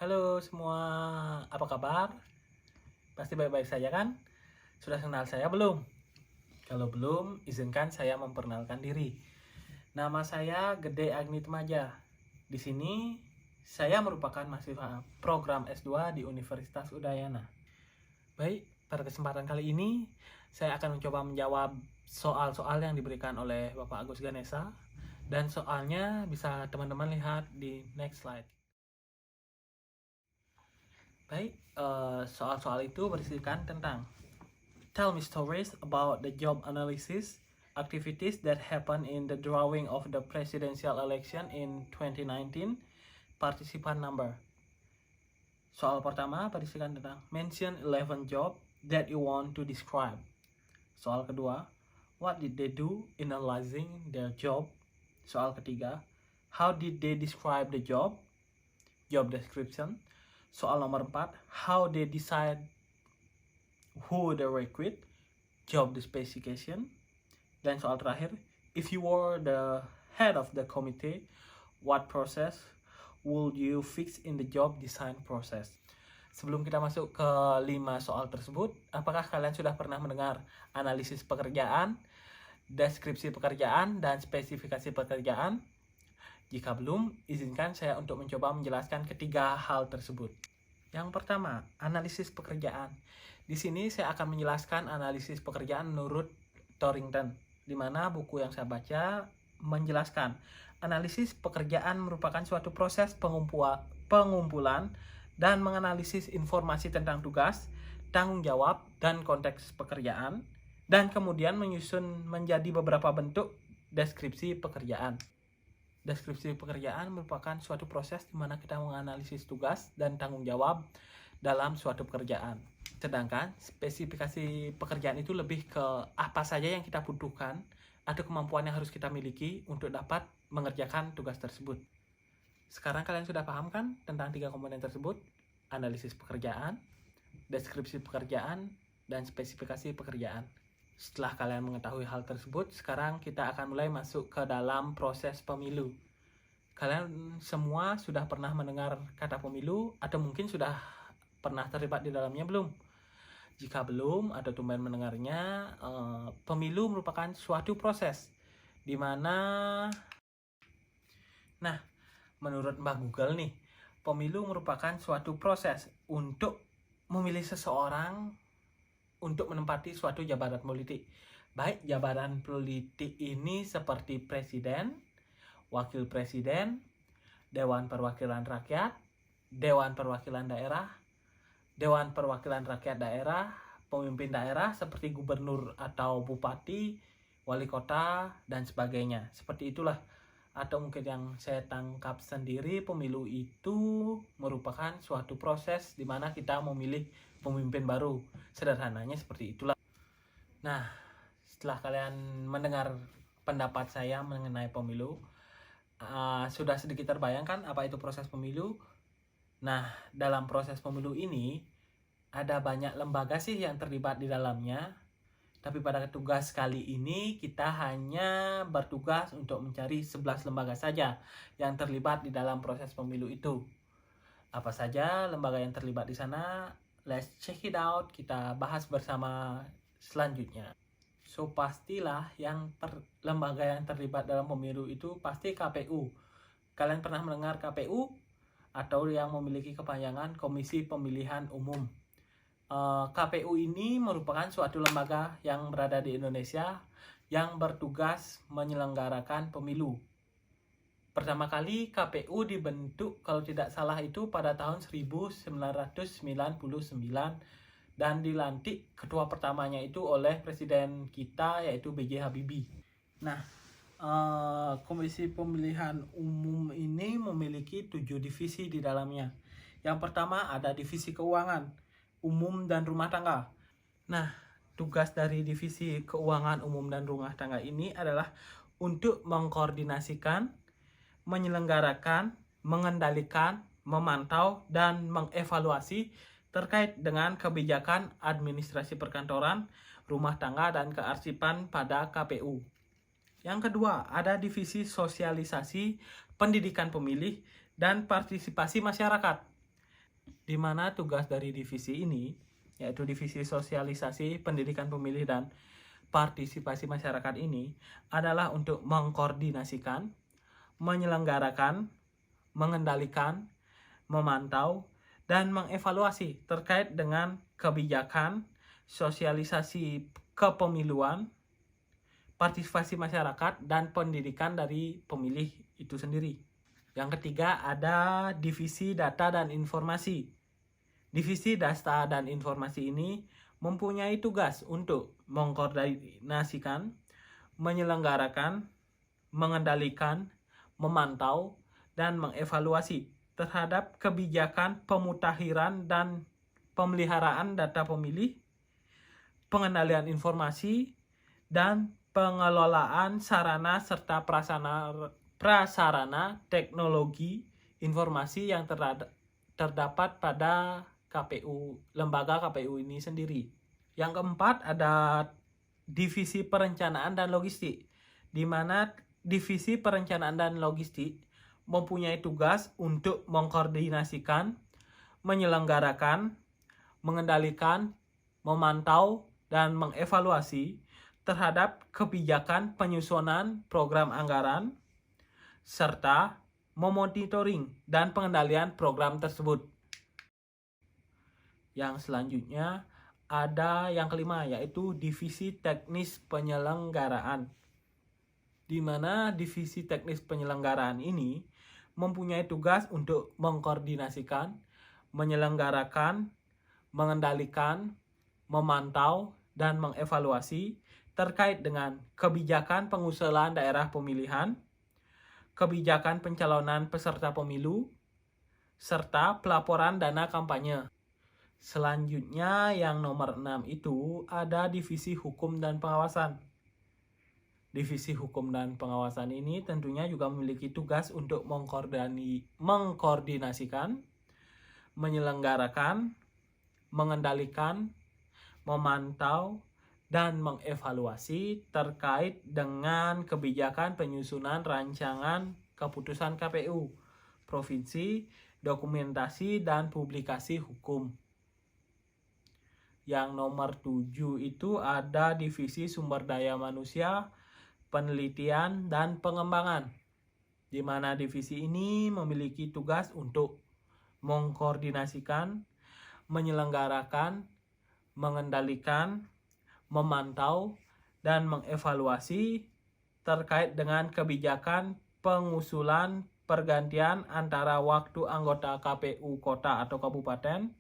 Halo semua, apa kabar? Pasti baik-baik saja kan? Sudah kenal saya belum? Kalau belum, izinkan saya memperkenalkan diri. Nama saya Gede Agni Temaja. Di sini, saya merupakan mahasiswa program S2 di Universitas Udayana. Baik, pada kesempatan kali ini, saya akan mencoba menjawab soal-soal yang diberikan oleh Bapak Agus Ganesa. Dan soalnya bisa teman-teman lihat di next slide. Baik, soal-soal itu berisikan tentang tell me stories about the job analysis activities that happen in the drawing of the presidential election in 2019. Participant number. Soal pertama berisikan tentang mention 11 job that you want to describe. Soal kedua, what did they do in analyzing their job? Soal ketiga, how did they describe the job? Job description. Soal nomor 4, how they decide who they recruit, job specification. Dan soal terakhir, if you were the head of the committee, what process would you fix in the job design process? Sebelum kita masuk ke 5 soal tersebut, apakah kalian sudah pernah mendengar analisis pekerjaan, deskripsi pekerjaan, dan spesifikasi pekerjaan? Jika belum, izinkan saya untuk mencoba menjelaskan ketiga hal tersebut. Yang pertama, analisis pekerjaan. Di sini saya akan menjelaskan analisis pekerjaan menurut Torrington, di mana buku yang saya baca menjelaskan analisis pekerjaan merupakan suatu proses pengumpulan dan menganalisis informasi tentang tugas, tanggung jawab, dan konteks pekerjaan, dan kemudian menyusun menjadi beberapa bentuk deskripsi pekerjaan. Deskripsi pekerjaan merupakan suatu proses di mana kita menganalisis tugas dan tanggung jawab dalam suatu pekerjaan. Sedangkan spesifikasi pekerjaan itu lebih ke apa saja yang kita butuhkan atau kemampuan yang harus kita miliki untuk dapat mengerjakan tugas tersebut. Sekarang kalian sudah paham kan tentang 3 komponen tersebut? Analisis pekerjaan, deskripsi pekerjaan, dan spesifikasi pekerjaan. Setelah kalian mengetahui hal tersebut, sekarang kita akan mulai masuk ke dalam proses pemilu. Kalian semua sudah pernah mendengar kata pemilu atau mungkin sudah pernah terlibat di dalamnya belum? Jika belum atau tumben mendengarnya, pemilu merupakan suatu proses di mana, nah, menurut Mbah Google nih, pemilu merupakan suatu proses untuk memilih seseorang untuk menempati suatu jabatan politik. Baik jabatan politik ini seperti presiden, wakil presiden, dewan perwakilan rakyat, dewan perwakilan daerah, dewan perwakilan rakyat daerah, pemimpin daerah seperti gubernur atau bupati, wali kota, dan sebagainya. Seperti itulah. Atau mungkin yang saya tangkap sendiri, pemilu itu merupakan suatu proses di mana kita memilih pemimpin baru. Sederhananya seperti itulah. Nah, setelah kalian mendengar pendapat saya mengenai pemilu, sudah sedikit terbayangkan apa itu proses pemilu? Nah, dalam proses pemilu ini ada banyak lembaga sih yang terlibat di dalamnya. Tapi pada tugas kali ini kita hanya bertugas untuk mencari 11 lembaga saja yang terlibat di dalam proses pemilu itu. Apa saja lembaga yang terlibat di sana? Let's check it out. Kita bahas bersama selanjutnya. So pastilah lembaga yang terlibat dalam pemilu itu pasti KPU. Kalian pernah mendengar KPU? Atau yang memiliki kepanjangan Komisi Pemilihan Umum. KPU ini merupakan suatu lembaga yang berada di Indonesia yang bertugas menyelenggarakan pemilu. Pertama kali KPU dibentuk kalau tidak salah itu pada tahun 1999 dan dilantik ketua pertamanya itu oleh presiden kita yaitu B.J. Habibie. Nah, Komisi Pemilihan Umum ini memiliki 7 divisi di dalamnya. Yang pertama ada divisi keuangan umum dan rumah tangga. Nah, tugas dari divisi keuangan umum dan rumah tangga ini adalah untuk mengkoordinasikan, menyelenggarakan, mengendalikan, memantau, dan mengevaluasi terkait dengan kebijakan administrasi perkantoran, rumah tangga, dan kearsipan pada KPU. Yang kedua, ada divisi sosialisasi, pendidikan pemilih, dan partisipasi masyarakat. di mana tugas dari divisi ini, yaitu divisi sosialisasi, pendidikan pemilih, dan partisipasi masyarakat ini adalah untuk mengkoordinasikan, menyelenggarakan, mengendalikan, memantau, dan mengevaluasi terkait dengan kebijakan, sosialisasi kepemiluan, partisipasi masyarakat, dan pendidikan dari pemilih itu sendiri. Yang ketiga ada divisi data dan informasi. Divisi data dan informasi ini mempunyai tugas untuk mengkoordinasikan, menyelenggarakan, mengendalikan, memantau, dan mengevaluasi terhadap kebijakan pemutahiran dan pemeliharaan data pemilih, pengendalian informasi, dan pengelolaan sarana serta prasarana teknologi informasi yang terdapat pada lembaga KPU ini sendiri. Yang keempat ada divisi perencanaan dan logistik, di mana divisi perencanaan dan logistik mempunyai tugas untuk mengkoordinasikan, menyelenggarakan, mengendalikan, memantau, dan mengevaluasi terhadap kebijakan penyusunan program anggaran, serta memonitoring dan pengendalian program tersebut. Yang selanjutnya ada yang kelima, yaitu divisi teknis penyelenggaraan, di mana divisi teknis penyelenggaraan ini mempunyai tugas untuk mengkoordinasikan, menyelenggarakan, mengendalikan, memantau, dan mengevaluasi terkait dengan kebijakan pengusulan daerah pemilihan, kebijakan pencalonan peserta pemilu, serta pelaporan dana kampanye. Selanjutnya yang nomor 6 itu ada divisi hukum dan pengawasan. Divisi hukum dan pengawasan ini tentunya juga memiliki tugas untuk mengkoordinasikan, menyelenggarakan, mengendalikan, memantau, dan mengevaluasi terkait dengan kebijakan penyusunan rancangan keputusan KPU, provinsi, dokumentasi, dan publikasi hukum. Yang nomor 7 itu ada divisi sumber daya manusia, penelitian, dan pengembangan, di mana divisi ini memiliki tugas untuk mengkoordinasikan, menyelenggarakan, mengendalikan, memantau, dan mengevaluasi terkait dengan kebijakan pengusulan pergantian antara waktu anggota KPU kota atau kabupaten,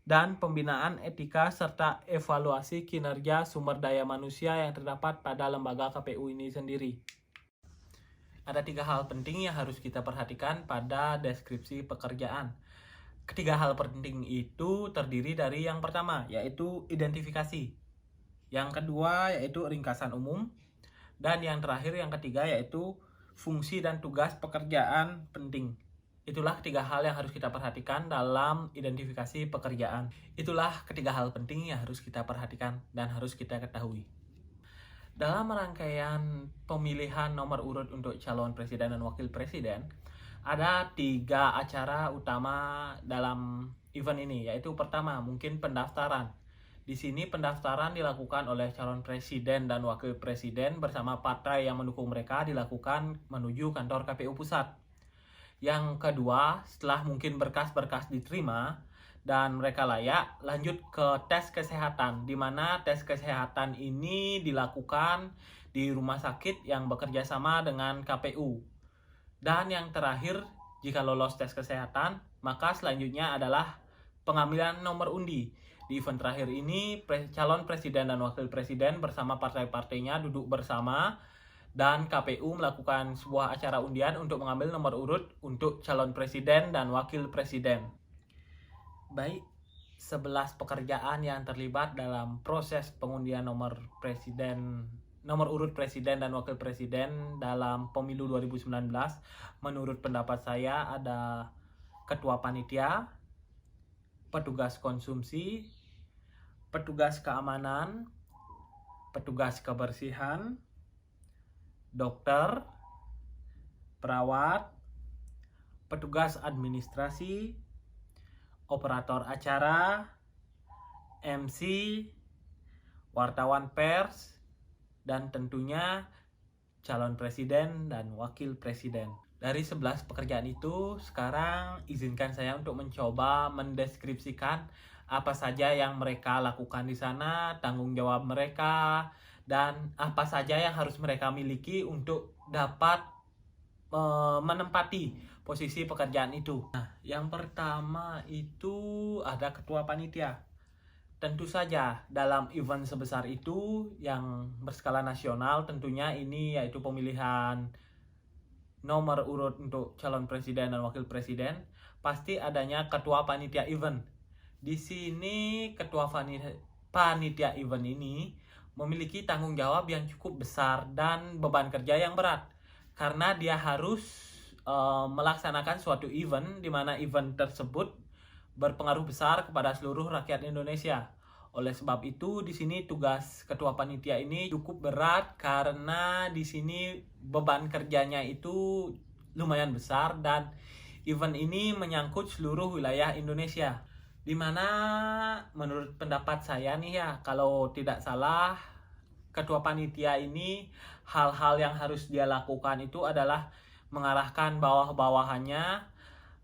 dan pembinaan etika serta evaluasi kinerja sumber daya manusia yang terdapat pada lembaga KPU ini sendiri. Ada 3 hal penting yang harus kita perhatikan pada deskripsi pekerjaan. Ketiga hal penting itu terdiri dari yang pertama, yaitu identifikasi. Yang kedua, yaitu ringkasan umum. Dan yang terakhir, yang ketiga, yaitu fungsi dan tugas pekerjaan penting. Itulah 3 hal yang harus kita perhatikan dalam identifikasi pekerjaan. Itulah ketiga hal penting yang harus kita perhatikan dan harus kita ketahui. Dalam rangkaian pemilihan nomor urut untuk calon presiden dan wakil presiden, ada 3 acara utama dalam event ini, yaitu pertama, mungkin pendaftaran. Di sini pendaftaran dilakukan oleh calon presiden dan wakil presiden bersama partai yang mendukung mereka dilakukan menuju kantor KPU Pusat. Yang kedua, setelah mungkin berkas-berkas diterima dan mereka layak, lanjut ke tes kesehatan, di mana tes kesehatan ini dilakukan di rumah sakit yang bekerja sama dengan KPU. Dan yang terakhir, jika lolos tes kesehatan, maka selanjutnya adalah pengambilan nomor undi. Di event terakhir ini, calon presiden dan wakil presiden bersama partai-partainya duduk bersama dan KPU melakukan sebuah acara undian untuk mengambil nomor urut untuk calon presiden dan wakil presiden. Baik, 11 pekerjaan yang terlibat dalam proses pengundian nomor urut presiden dan wakil presiden dalam pemilu 2019. Menurut pendapat saya ada ketua panitia, petugas konsumsi, petugas keamanan, petugas kebersihan, dokter, perawat, petugas administrasi, operator acara, MC, wartawan pers, dan tentunya calon presiden dan wakil presiden. Dari 11 pekerjaan itu, sekarang izinkan saya untuk mencoba mendeskripsikan apa saja yang mereka lakukan di sana, tanggung jawab mereka, dan apa saja yang harus mereka miliki untuk dapat menempati posisi pekerjaan itu. Nah, yang pertama itu ada ketua panitia. Tentu saja dalam event sebesar itu yang berskala nasional, tentunya ini yaitu pemilihan nomor urut untuk calon presiden dan wakil presiden, pasti adanya ketua panitia event. Di sini ketua panitia event ini memiliki tanggung jawab yang cukup besar dan beban kerja yang berat, karena dia harus melaksanakan suatu event di mana event tersebut berpengaruh besar kepada seluruh rakyat Indonesia. Oleh sebab itu, di sini tugas ketua panitia ini cukup berat karena di sini beban kerjanya itu lumayan besar dan event ini menyangkut seluruh wilayah Indonesia. Di mana menurut pendapat saya nih ya, kalau tidak salah, ketua panitia ini hal-hal yang harus dia lakukan itu adalah mengarahkan bawah-bawahannya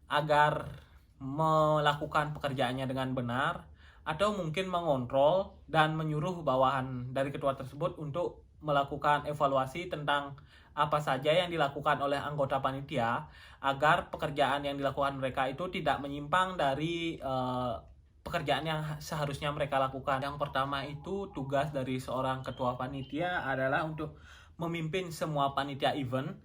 agar melakukan pekerjaannya dengan benar, atau mungkin mengontrol dan menyuruh bawahan dari ketua tersebut untuk melakukan evaluasi tentang apa saja yang dilakukan oleh anggota panitia agar pekerjaan yang dilakukan mereka itu tidak menyimpang dari pekerjaan yang seharusnya mereka lakukan. Yang pertama itu tugas dari seorang ketua panitia adalah untuk memimpin semua panitia event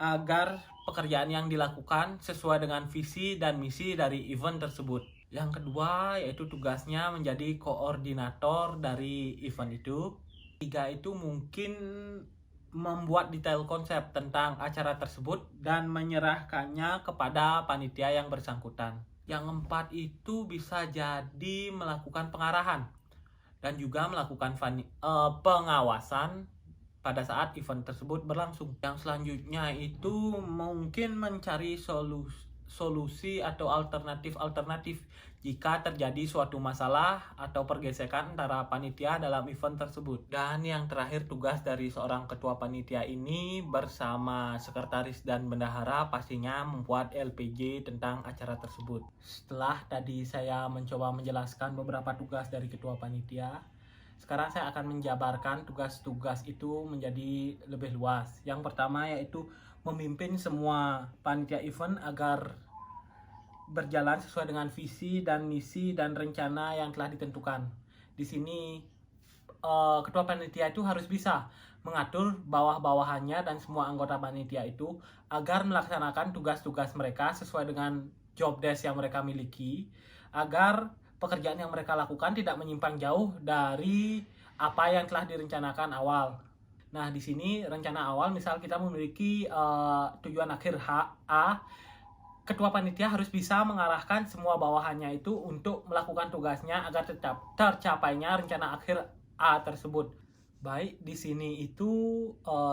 agar pekerjaan yang dilakukan sesuai dengan visi dan misi dari event tersebut. Yang kedua yaitu tugasnya menjadi koordinator dari event itu. Tiga itu mungkin membuat detail konsep tentang acara tersebut dan menyerahkannya kepada panitia yang bersangkutan. Yang empat itu bisa jadi melakukan pengarahan dan juga melakukan pengawasan pada saat event tersebut berlangsung. Yang selanjutnya itu mungkin mencari solusi atau alternatif jika terjadi suatu masalah atau pergesekan antara panitia dalam event tersebut. Dan yang terakhir, tugas dari seorang ketua panitia ini bersama sekretaris dan bendahara pastinya membuat LPJ tentang acara tersebut. Setelah tadi saya mencoba menjelaskan beberapa tugas dari ketua panitia, sekarang saya akan menjabarkan tugas-tugas itu menjadi lebih luas. Yang pertama yaitu memimpin semua panitia event agar berjalan sesuai dengan visi dan misi dan rencana yang telah ditentukan. Di sini ketua panitia itu harus bisa mengatur bawah-bawahannya dan semua anggota panitia itu agar melaksanakan tugas-tugas mereka sesuai dengan job desk yang mereka miliki, agar pekerjaan yang mereka lakukan tidak menyimpang jauh dari apa yang telah direncanakan awal. Nah, di sini rencana awal, misal kita memiliki tujuan akhir A, ketua panitia harus bisa mengarahkan semua bawahannya itu untuk melakukan tugasnya agar tercapainya rencana akhir A tersebut. Baik, di sini itu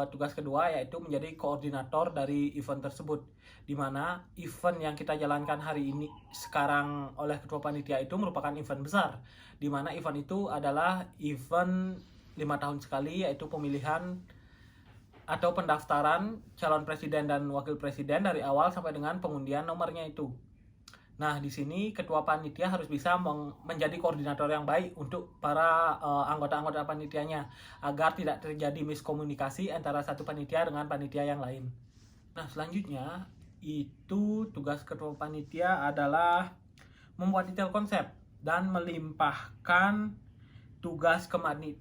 tugas kedua yaitu menjadi koordinator dari event tersebut, di mana event yang kita jalankan hari ini sekarang oleh ketua panitia itu merupakan event besar, di mana event itu adalah event 5 tahun sekali, yaitu pemilihan atau pendaftaran calon presiden dan wakil presiden dari awal sampai dengan pengundian nomornya itu. Nah, di sini ketua panitia harus bisa menjadi koordinator yang baik untuk para anggota-anggota panitianya agar tidak terjadi miskomunikasi antara satu panitia dengan panitia yang lain. Nah, selanjutnya itu tugas ketua panitia adalah membuat detail konsep dan melimpahkan tugas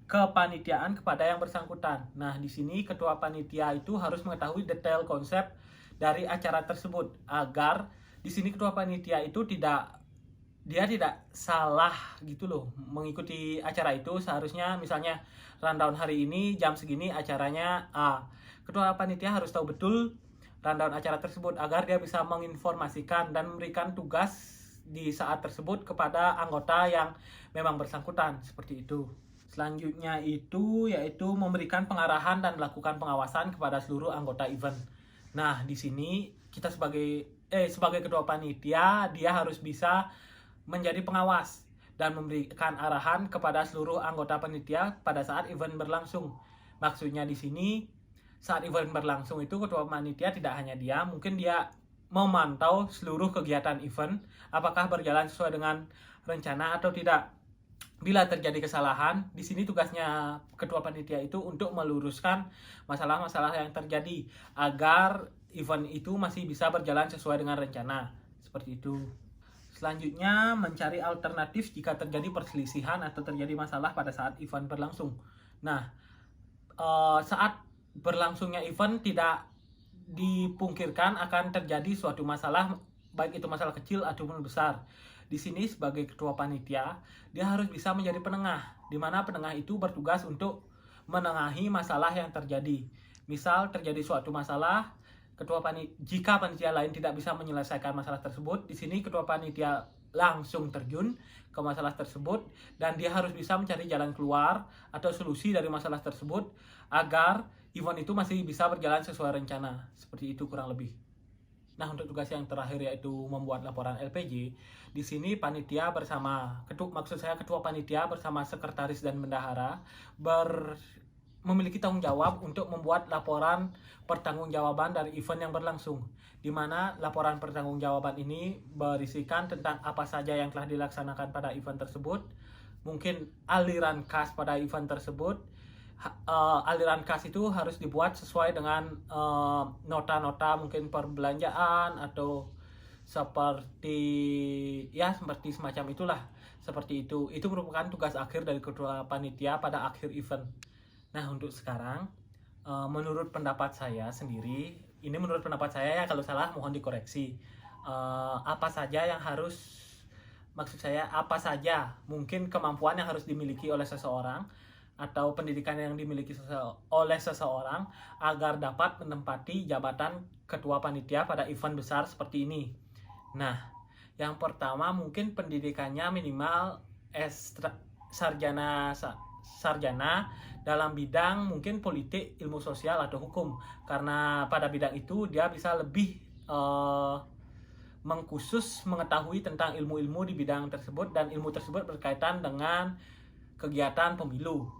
kepanitiaan kepada yang bersangkutan. Nah, di sini ketua panitia itu harus mengetahui detail konsep dari acara tersebut agar di sini ketua panitia itu tidak salah gitu loh mengikuti acara itu. Seharusnya misalnya rundown hari ini jam segini acaranya A. Ketua panitia harus tahu betul rundown acara tersebut agar dia bisa menginformasikan dan memberikan tugas di saat tersebut kepada anggota yang memang bersangkutan, seperti itu. Selanjutnya itu yaitu memberikan pengarahan dan melakukan pengawasan kepada seluruh anggota event. Nah, di sini kita sebagai ketua panitia, dia harus bisa menjadi pengawas dan memberikan arahan kepada seluruh anggota panitia pada saat event berlangsung. Maksudnya di sini saat event berlangsung itu ketua panitia tidak hanya dia, mungkin dia memantau seluruh kegiatan event apakah berjalan sesuai dengan rencana atau tidak. Bila terjadi kesalahan, di sini tugasnya ketua panitia itu untuk meluruskan masalah-masalah yang terjadi agar event itu masih bisa berjalan sesuai dengan rencana. Seperti itu. Selanjutnya, mencari alternatif jika terjadi perselisihan atau terjadi masalah pada saat event berlangsung. Nah, saat berlangsungnya event tidak dipungkirkan akan terjadi suatu masalah, baik itu masalah kecil ataupun besar. Di sini sebagai ketua panitia, dia harus bisa menjadi penengah, di mana penengah itu bertugas untuk menengahi masalah yang terjadi. Misal terjadi suatu masalah, jika panitia lain tidak bisa menyelesaikan masalah tersebut, di sini ketua panitia langsung terjun ke masalah tersebut dan dia harus bisa mencari jalan keluar atau solusi dari masalah tersebut agar event itu masih bisa berjalan sesuai rencana. Seperti itu kurang lebih. Nah, untuk tugas yang terakhir yaitu membuat laporan LPJ, di sini panitia bersama ketua panitia bersama sekretaris dan bendahara memiliki tanggung jawab untuk membuat laporan pertanggungjawaban dari event yang berlangsung, di mana laporan pertanggungjawaban ini berisikan tentang apa saja yang telah dilaksanakan pada event tersebut, mungkin aliran kas pada event tersebut. Aliran kas itu harus dibuat sesuai dengan nota-nota mungkin perbelanjaan atau seperti semacam itulah, seperti itu. Itu merupakan tugas akhir dari ketua panitia pada akhir event. Nah, untuk sekarang menurut pendapat saya sendiri, ini menurut pendapat saya ya, kalau salah mohon dikoreksi. Apa saja mungkin kemampuan yang harus dimiliki oleh seseorang atau pendidikan yang dimiliki oleh seseorang agar dapat menempati jabatan ketua panitia pada event besar seperti ini. Nah, yang pertama mungkin pendidikannya minimal sarjana dalam bidang mungkin politik, ilmu sosial atau hukum, karena pada bidang itu dia bisa lebih mengkhusus mengetahui tentang ilmu-ilmu di bidang tersebut dan ilmu tersebut berkaitan dengan kegiatan pemilu.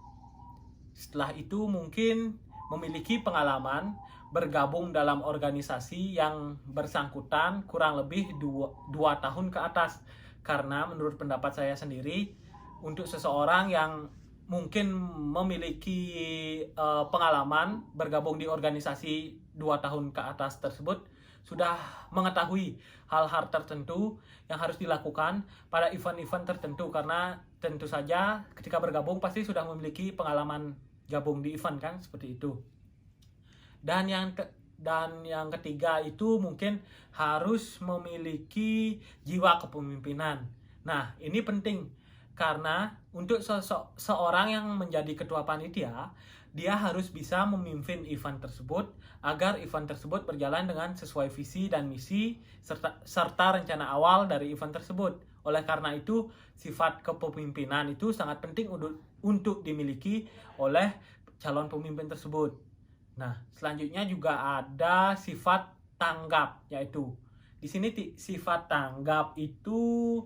Setelah itu mungkin memiliki pengalaman bergabung dalam organisasi yang bersangkutan kurang lebih 2 tahun ke atas. Karena menurut pendapat saya sendiri, untuk seseorang yang mungkin memiliki pengalaman bergabung di organisasi 2 tahun ke atas tersebut, sudah mengetahui hal-hal tertentu yang harus dilakukan pada event-event tertentu, karena tentu saja ketika bergabung pasti sudah memiliki pengalaman gabung di event kan, seperti itu. Dan yang ketiga itu mungkin harus memiliki jiwa kepemimpinan. Nah, ini penting karena untuk seorang yang menjadi ketua panitia, dia harus bisa memimpin event tersebut agar event tersebut berjalan dengan sesuai visi dan misi serta rencana awal dari event tersebut. Oleh karena itu, sifat kepemimpinan itu sangat penting untuk dimiliki oleh calon pemimpin tersebut. Nah, selanjutnya juga ada sifat tanggap, yaitu di sini sifat tanggap itu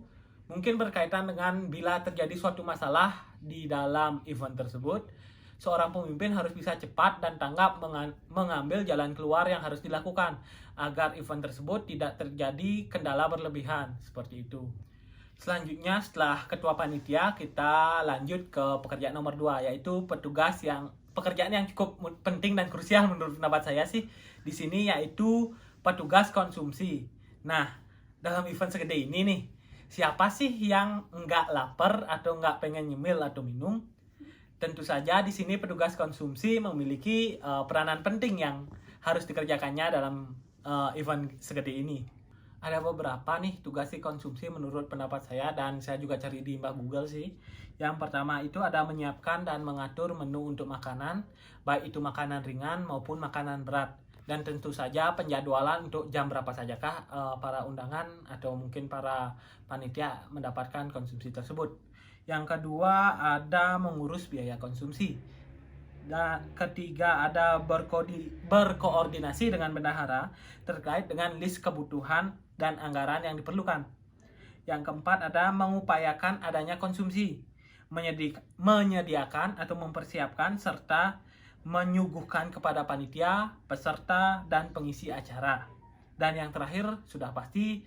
mungkin berkaitan dengan bila terjadi suatu masalah di dalam event tersebut, seorang pemimpin harus bisa cepat dan tanggap mengambil jalan keluar yang harus dilakukan agar event tersebut tidak terjadi kendala berlebihan, seperti itu. Selanjutnya, setelah ketua panitia, kita lanjut ke pekerjaan nomor 2, yaitu pekerjaan yang cukup penting dan krusial menurut pendapat saya sih di sini, yaitu petugas konsumsi. Nah, dalam event segede ini nih, siapa sih yang nggak lapar atau nggak pengen nyemil atau minum? Tentu saja di sini petugas konsumsi memiliki peranan penting yang harus dikerjakannya dalam event segede ini. Ada beberapa nih tugas konsumsi menurut pendapat saya dan saya juga cari di Mbak Google sih. Yang pertama itu ada menyiapkan dan mengatur menu untuk makanan, baik itu makanan ringan maupun makanan berat. Dan tentu saja penjadwalan untuk jam berapa sajakah para undangan atau mungkin para panitia mendapatkan konsumsi tersebut. Yang kedua ada mengurus biaya konsumsi. Dan ketiga ada berkoordinasi dengan bendahara terkait dengan list kebutuhan dan anggaran yang diperlukan. Yang keempat ada mengupayakan adanya konsumsi, menyediakan atau mempersiapkan serta menyuguhkan kepada panitia, peserta, dan pengisi acara. Dan yang terakhir sudah pasti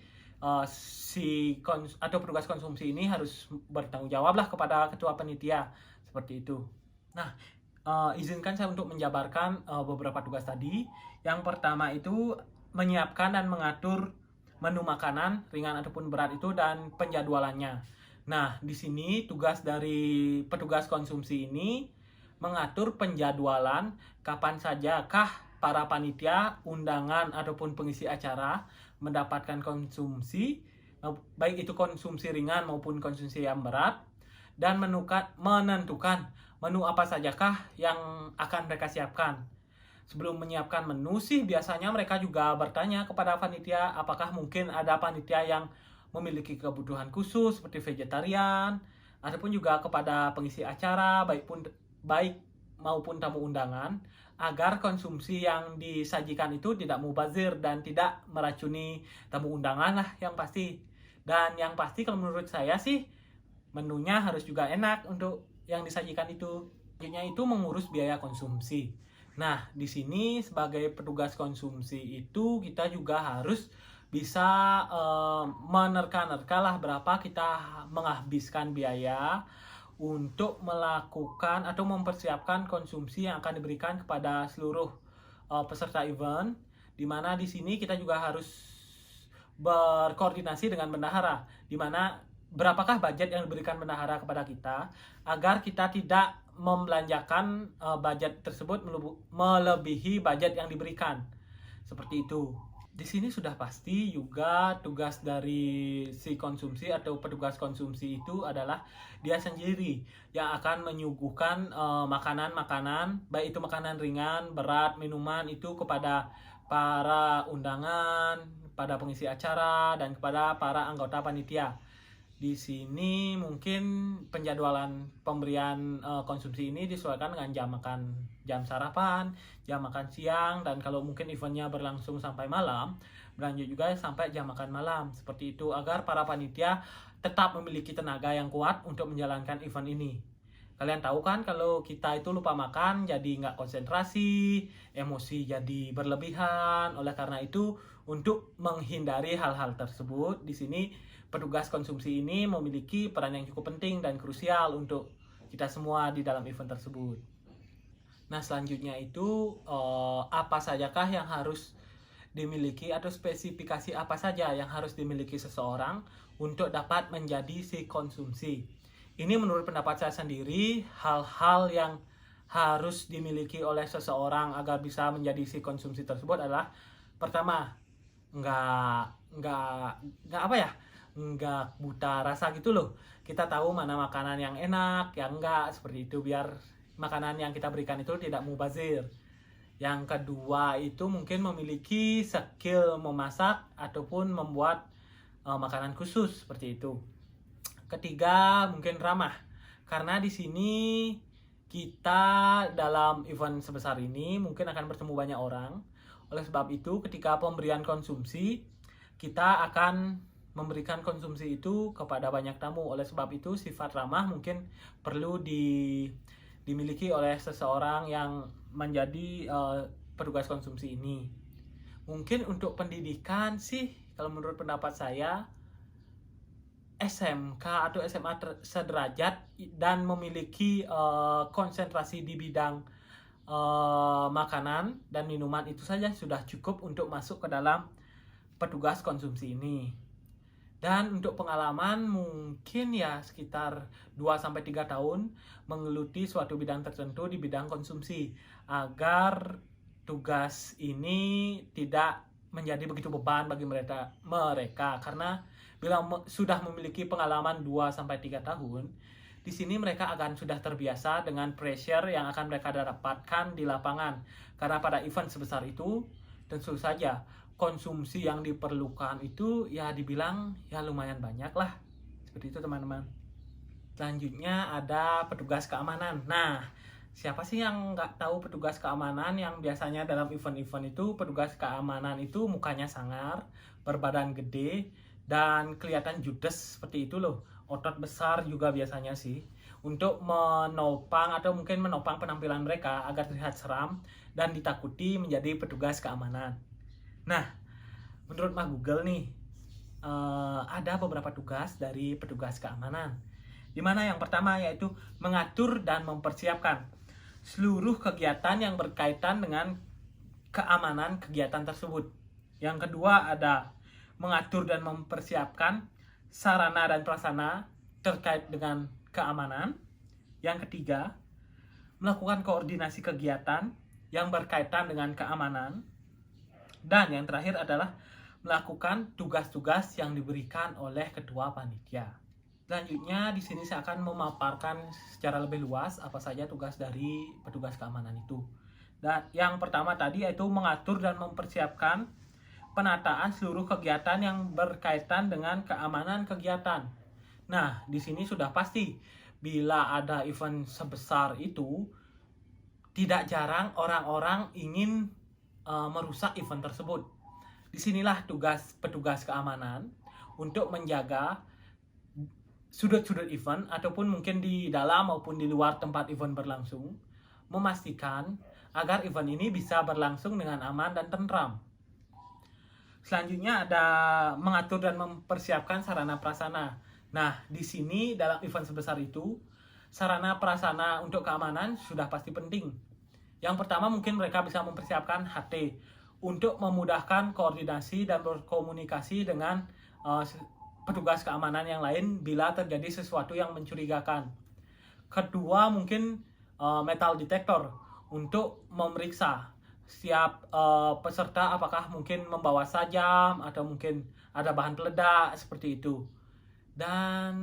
atau petugas konsumsi ini harus bertanggung jawablah kepada ketua panitia seperti itu. Nah, izinkan saya untuk menjabarkan beberapa tugas tadi. Yang pertama itu menyiapkan dan mengatur menu makanan ringan ataupun berat itu dan penjadwalannya. Nah, di sini tugas dari petugas konsumsi ini mengatur penjadwalan kapan sajakah para panitia, undangan ataupun pengisi acara mendapatkan konsumsi, baik itu konsumsi ringan maupun konsumsi yang berat, dan menentukan menu apa sajakah yang akan mereka siapkan. Sebelum menyiapkan menu sih biasanya mereka juga bertanya kepada panitia apakah mungkin ada panitia yang memiliki kebutuhan khusus seperti vegetarian, ataupun juga kepada pengisi acara baik maupun tamu undangan, agar konsumsi yang disajikan itu tidak mubazir dan tidak meracuni tamu undangan lah yang pasti. Dan yang pasti kalau menurut saya sih menunya harus juga enak untuk yang disajikan itu. Selanjutnya itu mengurus biaya konsumsi. Nah, di sini sebagai petugas konsumsi itu kita juga harus bisa menerka-nerka lah berapa kita menghabiskan biaya untuk melakukan atau mempersiapkan konsumsi yang akan diberikan kepada seluruh peserta event, di mana di sini kita juga harus berkoordinasi dengan bendahara, di mana berapakah budget yang diberikan bendahara kepada kita agar kita tidak membelanjakan budget tersebut melebihi budget yang diberikan. Seperti itu. Di sini sudah pasti juga tugas dari si konsumsi atau petugas konsumsi itu adalah dia sendiri yang akan menyuguhkan makanan-makanan, baik itu makanan ringan, berat, minuman itu kepada para undangan, pada pengisi acara, dan kepada para anggota panitia. Di sini mungkin penjadwalan pemberian konsumsi ini disesuaikan dengan jam makan, jam sarapan, jam makan siang, dan kalau mungkin eventnya berlangsung sampai malam, berlanjut juga sampai jam makan malam. Seperti itu agar para panitia tetap memiliki tenaga yang kuat untuk menjalankan event ini. Kalian tahu kan kalau kita itu lupa makan jadi nggak konsentrasi, emosi jadi berlebihan. Oleh karena itu untuk menghindari hal-hal tersebut, di sini petugas konsumsi ini memiliki peran yang cukup penting dan krusial untuk kita semua di dalam event tersebut. Nah, selanjutnya itu apa sajakah yang harus dimiliki atau spesifikasi apa saja yang harus dimiliki seseorang untuk dapat menjadi si konsumsi. Ini menurut pendapat saya sendiri, hal-hal yang harus dimiliki oleh seseorang agar bisa menjadi si konsumsi tersebut adalah pertama, nggak buta rasa gitu loh. Kita tahu mana makanan yang enak, yang enggak, seperti itu biar makanan yang kita berikan itu tidak mubazir. Yang kedua itu mungkin memiliki skill memasak ataupun membuat makanan khusus seperti itu. Ketiga mungkin ramah, karena di sini kita dalam event sebesar ini mungkin akan bertemu banyak orang. Oleh sebab itu ketika pemberian konsumsi kita akan memberikan konsumsi itu kepada banyak tamu. Oleh sebab itu sifat ramah mungkin perlu dimiliki oleh seseorang yang menjadi petugas konsumsi ini. Mungkin untuk pendidikan sih kalau menurut pendapat saya SMK atau SMA sederajat dan memiliki konsentrasi di bidang makanan dan minuman itu saja sudah cukup untuk masuk ke dalam petugas konsumsi ini. Dan untuk pengalaman mungkin ya sekitar 2-3 tahun menggeluti suatu bidang tertentu di bidang konsumsi agar tugas ini tidak menjadi begitu beban bagi mereka karena bila sudah memiliki pengalaman 2-3 tahun, di sini mereka akan sudah terbiasa dengan pressure yang akan mereka dapatkan di lapangan. Karena pada event sebesar itu tentu saja konsumsi yang diperlukan itu ya dibilang ya lumayan banyak lah. Seperti itu teman-teman. Selanjutnya ada petugas keamanan. Nah, siapa sih yang nggak tahu petugas keamanan yang biasanya dalam event-event itu petugas keamanan itu mukanya sangar, berbadan gede, dan kelihatan judes seperti itu loh. Otot besar juga biasanya sih, untuk menopang atau mungkin menopang penampilan mereka agar terlihat seram dan ditakuti menjadi petugas keamanan. Nah, menurut Mas Google nih, ada beberapa tugas dari petugas keamanan. Di mana yang pertama yaitu mengatur dan mempersiapkan seluruh kegiatan yang berkaitan dengan keamanan kegiatan tersebut. Yang kedua ada mengatur dan mempersiapkan sarana dan prasarana terkait dengan keamanan. Yang ketiga, melakukan koordinasi kegiatan yang berkaitan dengan keamanan. Dan yang terakhir adalah melakukan tugas-tugas yang diberikan oleh ketua panitia. Selanjutnya di sini saya akan memaparkan secara lebih luas apa saja tugas dari petugas keamanan itu. Dan yang pertama tadi yaitu mengatur dan mempersiapkan penataan seluruh kegiatan yang berkaitan dengan keamanan kegiatan. Nah, di sini sudah pasti bila ada event sebesar itu, tidak jarang orang-orang ingin merusak event tersebut. Disinilah tugas petugas keamanan untuk menjaga sudut-sudut event ataupun mungkin di dalam maupun di luar tempat event berlangsung, memastikan agar event ini bisa berlangsung dengan aman dan tentram. Selanjutnya ada mengatur dan mempersiapkan sarana prasarana. Nah, di sini dalam event sebesar itu, sarana prasarana untuk keamanan sudah pasti penting. Yang pertama mungkin mereka bisa mempersiapkan HT untuk memudahkan koordinasi dan berkomunikasi dengan petugas keamanan yang lain bila terjadi sesuatu yang mencurigakan. Kedua mungkin metal detector untuk memeriksa setiap peserta apakah mungkin membawa sajam atau mungkin ada bahan peledak seperti itu. Dan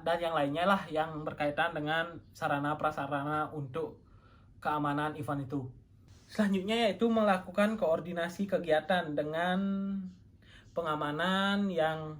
dan yang lainnya lah yang berkaitan dengan sarana prasarana untuk keamanan event itu. Selanjutnya yaitu melakukan koordinasi kegiatan dengan pengamanan yang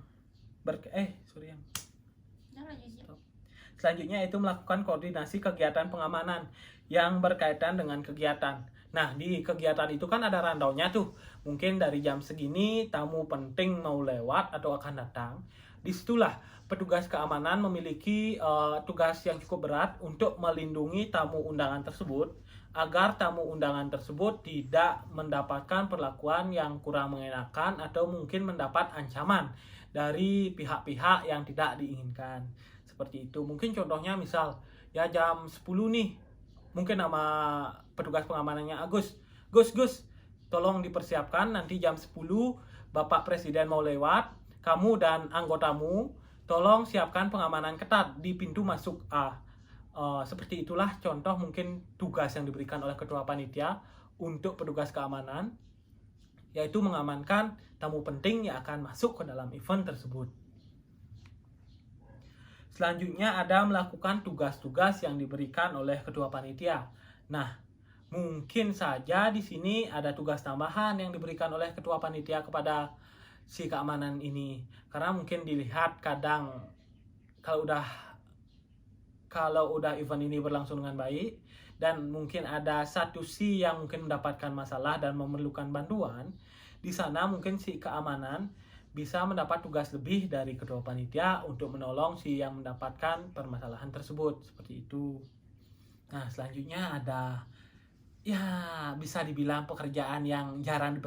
Selanjutnya yaitu melakukan koordinasi kegiatan pengamanan yang berkaitan dengan kegiatan. Nah, di kegiatan itu kan ada randaunya tuh. Mungkin dari jam segini tamu penting mau lewat atau akan datang. Disitulah petugas keamanan memiliki tugas yang cukup berat untuk melindungi tamu undangan tersebut agar tamu undangan tersebut tidak mendapatkan perlakuan yang kurang mengenakan atau mungkin mendapat ancaman dari pihak-pihak yang tidak diinginkan. Seperti itu. Mungkin contohnya misal ya jam 10 nih. Mungkin nama petugas pengamanannya Agus. Gus, tolong dipersiapkan nanti jam 10 Bapak Presiden mau lewat. Kamu dan anggotamu tolong siapkan pengamanan ketat di pintu masuk A. Seperti itulah contoh mungkin tugas yang diberikan oleh ketua panitia untuk petugas keamanan, yaitu mengamankan tamu penting yang akan masuk ke dalam event tersebut. Selanjutnya ada melakukan tugas-tugas yang diberikan oleh ketua panitia. Nah, mungkin saja di sini ada tugas tambahan yang diberikan oleh ketua panitia kepada si keamanan ini. Karena mungkin dilihat kadang kalau udah event ini berlangsung dengan baik dan mungkin ada satu si yang mungkin mendapatkan masalah dan memerlukan bantuan, di sana mungkin si keamanan bisa mendapat tugas lebih dari ketua panitia untuk menolong si yang mendapatkan permasalahan tersebut, seperti itu. Nah, selanjutnya ada bisa dibilang pekerjaan yang jarang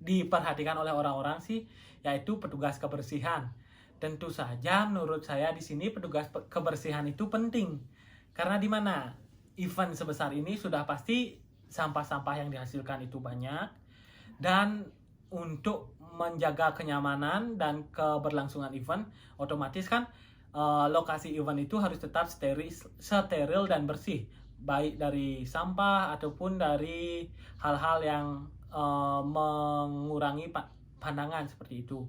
diperhatikan oleh orang-orang sih, yaitu petugas kebersihan. Tentu saja menurut saya di sini petugas kebersihan itu penting. Karena di mana event sebesar ini sudah pasti sampah-sampah yang dihasilkan itu banyak. Dan untuk menjaga kenyamanan dan keberlangsungan event, otomatis kan lokasi event itu harus tetap steril dan bersih. Baik dari sampah ataupun dari hal-hal yang mengurangi pandangan seperti itu.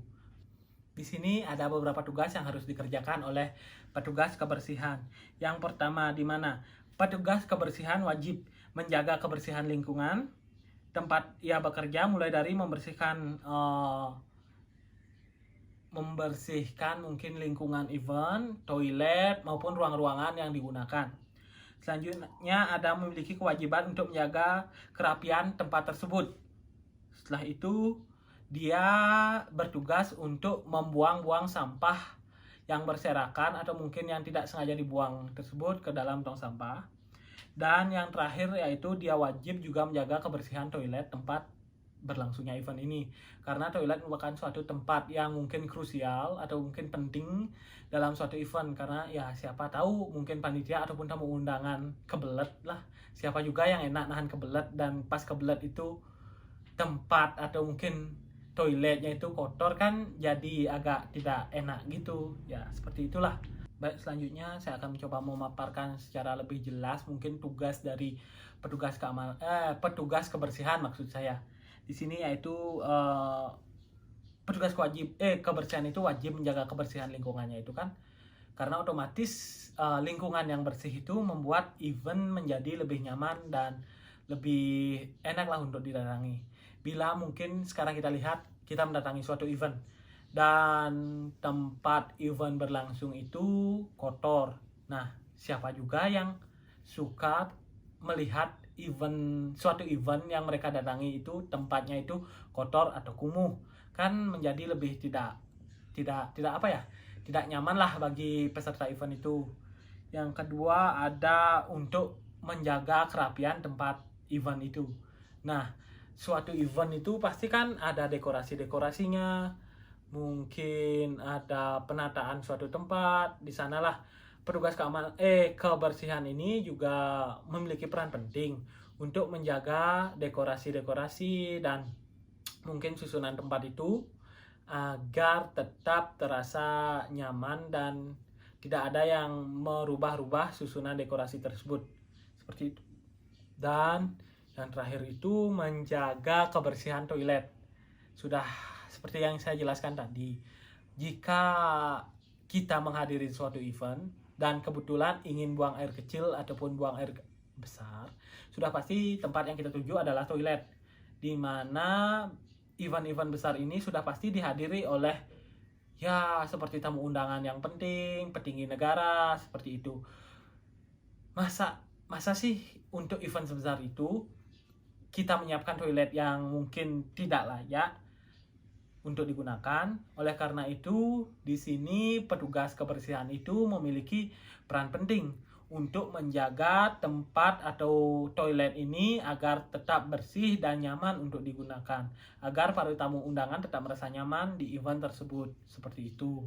Di sini ada beberapa tugas yang harus dikerjakan oleh petugas kebersihan. Yang pertama di mana petugas kebersihan wajib menjaga kebersihan lingkungan tempat ia bekerja, mulai dari membersihkan mungkin lingkungan event, toilet maupun ruang-ruangan yang digunakan. Selanjutnya ada memiliki kewajiban untuk menjaga kerapian tempat tersebut. Setelah itu dia bertugas untuk membuang-buang sampah yang berserakan atau mungkin yang tidak sengaja dibuang tersebut ke dalam tong sampah. Dan yang terakhir yaitu dia wajib juga menjaga kebersihan toilet tempat berlangsungnya event ini, karena toilet merupakan suatu tempat yang mungkin krusial atau mungkin penting dalam suatu event, karena ya siapa tahu mungkin panitia ataupun tamu undangan kebelet lah, siapa juga yang enak nahan kebelet, dan pas kebelet itu tempat atau mungkin toiletnya itu kotor kan, jadi agak tidak enak gitu ya, seperti itulah. Baik, selanjutnya saya akan mencoba memaparkan secara lebih jelas mungkin tugas dari petugas kebersihan maksud saya di sini, yaitu petugas kebersihan itu wajib menjaga kebersihan lingkungannya itu kan, karena otomatis lingkungan yang bersih itu membuat event menjadi lebih nyaman dan lebih enak lah untuk didatangi. Bila mungkin sekarang kita lihat, kita mendatangi suatu event dan tempat event berlangsung itu kotor. Nah, siapa juga yang suka melihat suatu event yang mereka datangi itu tempatnya itu kotor atau kumuh? Kan menjadi lebih tidak nyaman lah bagi peserta event itu. Yang kedua ada untuk menjaga kerapian tempat event itu. Nah, suatu event itu pasti kan ada dekorasinya, mungkin ada penataan suatu tempat. Di sanalah petugas kebersihan ini juga memiliki peran penting untuk menjaga dekorasi dan mungkin susunan tempat itu agar tetap terasa nyaman dan tidak ada yang merubah-rubah susunan dekorasi tersebut, seperti itu. Dan yang terakhir itu menjaga kebersihan toilet. Sudah seperti yang saya jelaskan tadi, jika kita menghadiri suatu event dan kebetulan ingin buang air kecil ataupun buang air besar, sudah pasti tempat yang kita tuju adalah toilet, di mana event-event besar ini sudah pasti dihadiri oleh ya seperti tamu undangan yang penting, petinggi negara, seperti itu. Masa sih untuk event sebesar itu kita menyiapkan toilet yang mungkin tidak layak untuk digunakan? Oleh karena itu, di sini petugas kebersihan itu memiliki peran penting untuk menjaga tempat atau toilet ini agar tetap bersih dan nyaman untuk digunakan, agar para tamu undangan tetap merasa nyaman di event tersebut, seperti itu.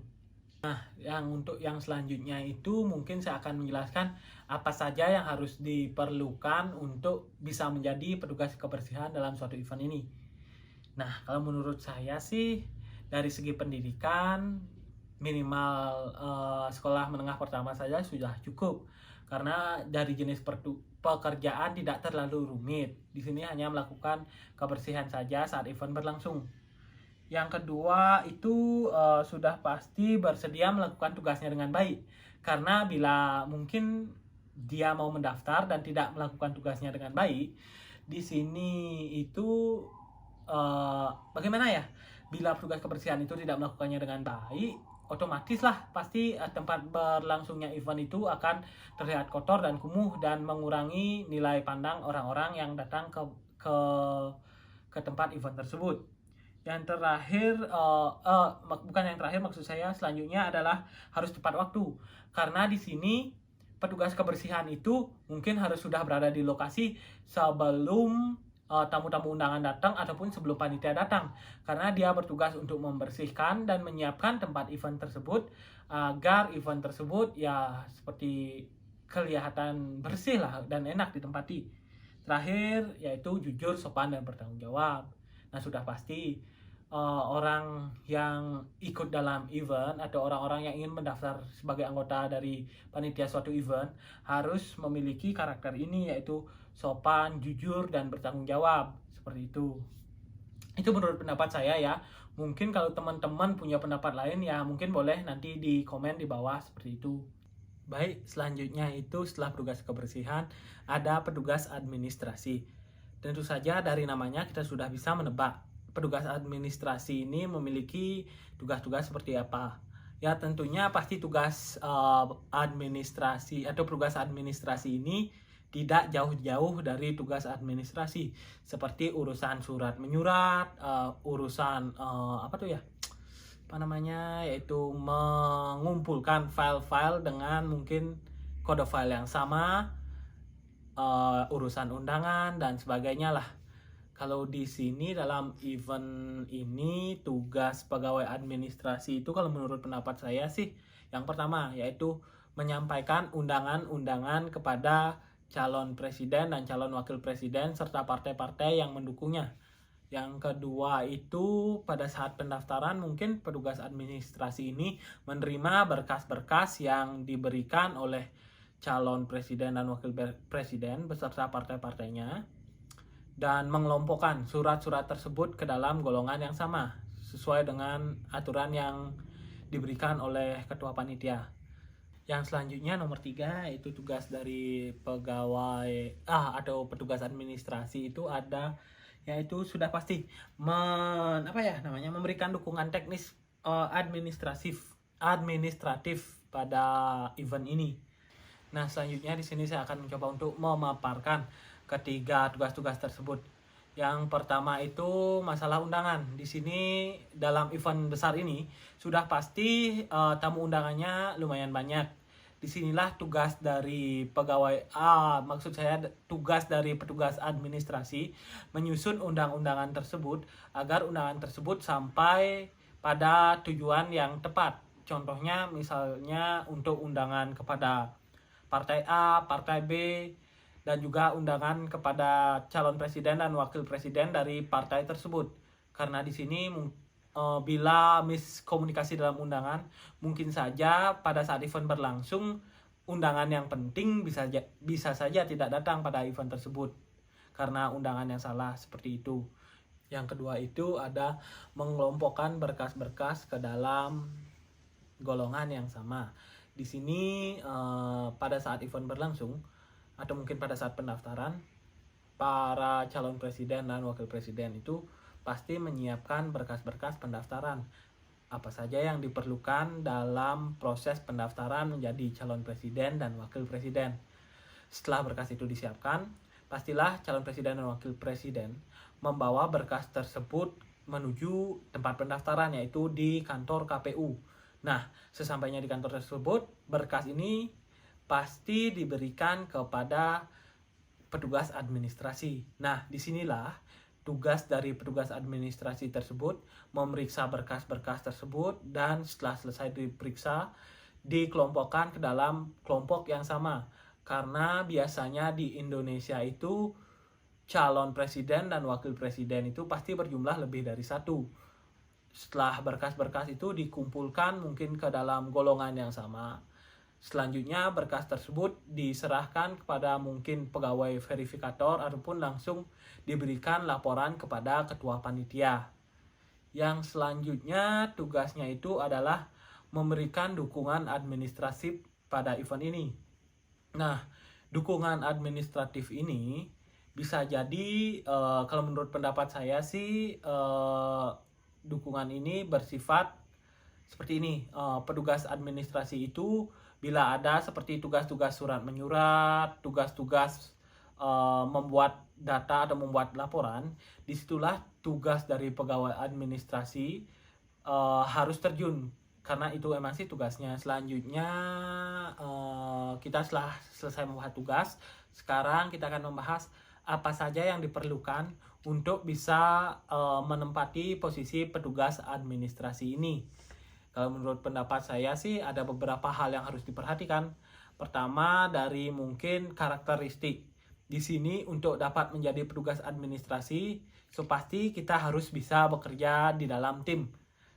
Nah, untuk yang selanjutnya itu mungkin saya akan menjelaskan apa saja yang harus diperlukan untuk bisa menjadi petugas kebersihan dalam suatu event ini. Nah, kalau menurut saya sih dari segi pendidikan minimal sekolah menengah pertama saja sudah cukup, karena dari jenis pekerjaan tidak terlalu rumit. Di sini hanya melakukan kebersihan saja saat event berlangsung. Yang kedua itu sudah pasti bersedia melakukan tugasnya dengan baik, karena bila mungkin dia mau mendaftar dan tidak melakukan tugasnya dengan baik, di sini itu bagaimana ya, bila petugas kebersihan itu tidak melakukannya dengan baik, otomatis lah pasti tempat berlangsungnya event itu akan terlihat kotor dan kumuh dan mengurangi nilai pandang orang-orang yang datang ke tempat event tersebut. Yang terakhir, bukan yang terakhir maksud saya, selanjutnya adalah harus tepat waktu. Karena di sini petugas kebersihan itu mungkin harus sudah berada di lokasi sebelum tamu-tamu undangan datang ataupun sebelum panitia datang. Karena dia bertugas untuk membersihkan dan menyiapkan tempat event tersebut agar event tersebut ya seperti kelihatan bersih lah dan enak ditempati. Terakhir yaitu jujur, sopan, dan bertanggung jawab. Nah, sudah pasti orang yang ikut dalam event atau orang-orang yang ingin mendaftar sebagai anggota dari panitia suatu event harus memiliki karakter ini, yaitu sopan, jujur, dan bertanggung jawab, seperti itu. Itu menurut pendapat saya ya. Mungkin kalau teman-teman punya pendapat lain ya mungkin boleh nanti di komen di bawah, seperti itu. Baik, selanjutnya itu setelah petugas kebersihan ada petugas administrasi. Tentu saja dari namanya kita sudah bisa menebak petugas administrasi ini memiliki tugas-tugas seperti apa. Ya tentunya pasti tugas administrasi atau petugas administrasi ini tidak jauh-jauh dari tugas administrasi seperti urusan surat menyurat, urusan yaitu mengumpulkan file-file dengan mungkin kode file yang sama, urusan undangan dan sebagainya lah. Kalau di sini dalam event ini tugas pegawai administrasi itu kalau menurut pendapat saya sih yang pertama yaitu menyampaikan undangan-undangan kepada calon presiden dan calon wakil presiden serta partai-partai yang mendukungnya. Yang kedua itu pada saat pendaftaran mungkin petugas administrasi ini menerima berkas-berkas yang diberikan oleh calon presiden dan wakil presiden beserta partai-partainya dan mengelompokkan surat-surat tersebut ke dalam golongan yang sama sesuai dengan aturan yang diberikan oleh ketua panitia. Yang selanjutnya nomor 3 itu tugas dari pegawai atau petugas administrasi itu ada yaitu sudah pasti memberikan dukungan teknis administratif pada event ini. Nah, selanjutnya di sini saya akan mencoba untuk memaparkan ketiga tugas-tugas tersebut. Yang pertama itu masalah undangan. Di sini dalam event besar ini sudah pasti tamu undangannya lumayan banyak. Disinilah tugas dari tugas dari petugas administrasi menyusun undang-undangan tersebut agar undangan tersebut sampai pada tujuan yang tepat. Contohnya misalnya untuk undangan kepada partai A, partai B, dan juga undangan kepada calon presiden dan wakil presiden dari partai tersebut. Karena di sini bila miskomunikasi dalam undangan, mungkin saja pada saat event berlangsung undangan yang penting bisa saja tidak datang pada event tersebut karena undangan yang salah seperti itu. Yang kedua itu ada mengelompokkan berkas-berkas ke dalam golongan yang sama. Di sini pada saat event berlangsung atau mungkin pada saat pendaftaran, para calon presiden dan wakil presiden itu pasti menyiapkan berkas-berkas pendaftaran. Apa saja yang diperlukan dalam proses pendaftaran menjadi calon presiden dan wakil presiden. Setelah berkas itu disiapkan, pastilah calon presiden dan wakil presiden membawa berkas tersebut menuju tempat pendaftaran yaitu di kantor KPU. Nah, sesampainya di kantor tersebut, berkas ini pasti diberikan kepada petugas administrasi. Nah, disinilah tugas dari petugas administrasi tersebut memeriksa berkas-berkas tersebut dan setelah selesai diperiksa, dikelompokkan ke dalam kelompok yang sama. Karena biasanya di Indonesia itu calon presiden dan wakil presiden itu pasti berjumlah lebih dari satu. Setelah berkas-berkas itu dikumpulkan mungkin ke dalam golongan yang sama. Selanjutnya berkas tersebut diserahkan kepada mungkin pegawai verifikator ataupun langsung diberikan laporan kepada ketua panitia. Yang selanjutnya tugasnya itu adalah memberikan dukungan administratif pada event ini. Nah, dukungan administratif ini bisa jadi kalau menurut pendapat saya sih dukungan ini bersifat seperti ini. Petugas administrasi itu bila ada seperti tugas-tugas surat menyurat, tugas-tugas membuat data atau membuat laporan, disitulah tugas dari pegawai administrasi harus terjun karena itu emang sih tugasnya. Selanjutnya kita setelah selesai membuat tugas, sekarang kita akan membahas apa saja yang diperlukan untuk bisa menempati posisi petugas administrasi ini. Kalau menurut pendapat saya sih ada beberapa hal yang harus diperhatikan. Pertama dari mungkin karakteristik. Di sini untuk dapat menjadi petugas administrasi, pasti kita harus bisa bekerja di dalam tim.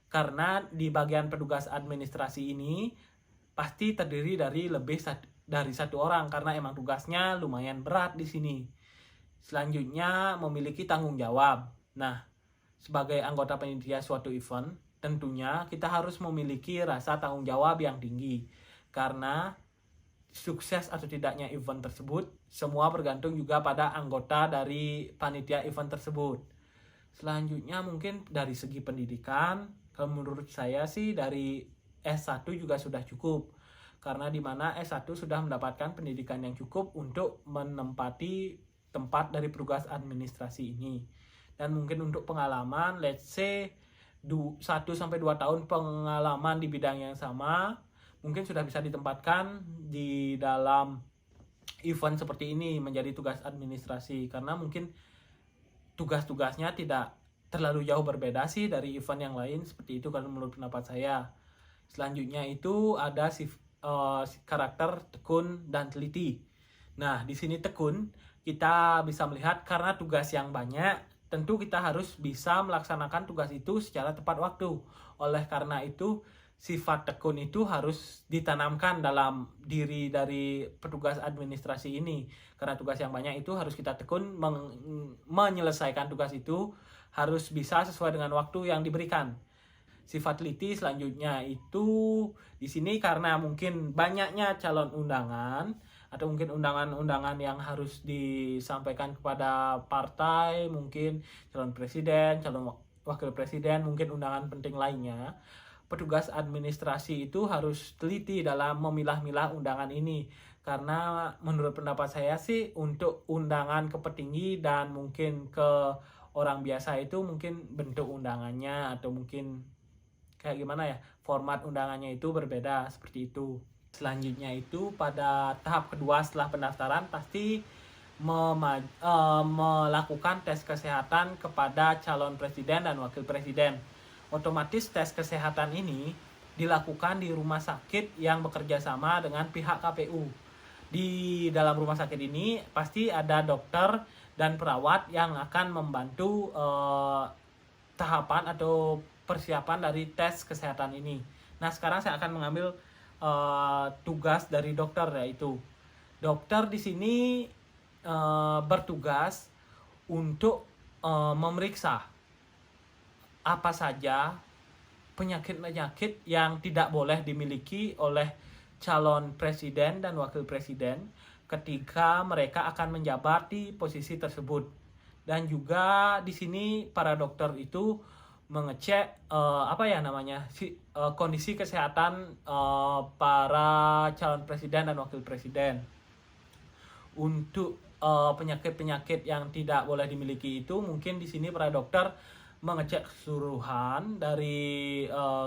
Karena di bagian petugas administrasi ini pasti terdiri dari lebih dari satu orang karena emang tugasnya lumayan berat di sini. Selanjutnya memiliki tanggung jawab. Nah, sebagai anggota panitia suatu event, tentunya kita harus memiliki rasa tanggung jawab yang tinggi karena sukses atau tidaknya event tersebut semua bergantung juga pada anggota dari panitia event tersebut. Selanjutnya mungkin dari segi pendidikan, kalau menurut saya sih dari S1 juga sudah cukup karena di mana S1 sudah mendapatkan pendidikan yang cukup untuk menempati tempat dari petugas administrasi ini. Dan mungkin untuk pengalaman, let's say 1-2 tahun pengalaman di bidang yang sama, mungkin sudah bisa ditempatkan di dalam event seperti ini menjadi tugas administrasi, karena mungkin tugas-tugasnya tidak terlalu jauh berbeda sih dari event yang lain, seperti itu kalau menurut pendapat saya. Selanjutnya itu ada karakter tekun dan teliti. Nah, di sini tekun kita bisa melihat karena tugas yang banyak, tentu kita harus bisa melaksanakan tugas itu secara tepat waktu. Oleh karena itu, sifat tekun itu harus ditanamkan dalam diri dari petugas administrasi ini. Karena tugas yang banyak itu harus kita tekun menyelesaikan tugas itu, harus bisa sesuai dengan waktu yang diberikan. Sifat teliti selanjutnya itu di sini karena mungkin banyaknya calon undangan atau mungkin undangan-undangan yang harus disampaikan kepada partai, mungkin calon presiden, calon wakil presiden, mungkin undangan penting lainnya. Petugas administrasi itu harus teliti dalam memilah-milah undangan ini, karena menurut pendapat saya sih untuk undangan ke petinggi dan mungkin ke orang biasa itu mungkin bentuk undangannya atau mungkin kayak gimana ya, format undangannya itu berbeda, seperti itu. Selanjutnya itu pada tahap kedua setelah pendaftaran pasti melakukan tes kesehatan kepada calon presiden dan wakil presiden. Otomatis tes kesehatan ini dilakukan di rumah sakit yang bekerja sama dengan pihak KPU. Di dalam rumah sakit ini pasti ada dokter dan perawat yang akan membantu tahapan atau persiapan dari tes kesehatan ini. Nah, sekarang saya akan mengambil tugas dari dokter, yaitu dokter di sini bertugas untuk memeriksa apa saja penyakit-penyakit yang tidak boleh dimiliki oleh calon presiden dan wakil presiden ketika mereka akan menjabat di posisi tersebut. Dan juga di sini para dokter itu mengecek kondisi kesehatan para calon presiden dan wakil presiden. Untuk penyakit-penyakit yang tidak boleh dimiliki itu mungkin di sini para dokter mengecek keseluruhan dari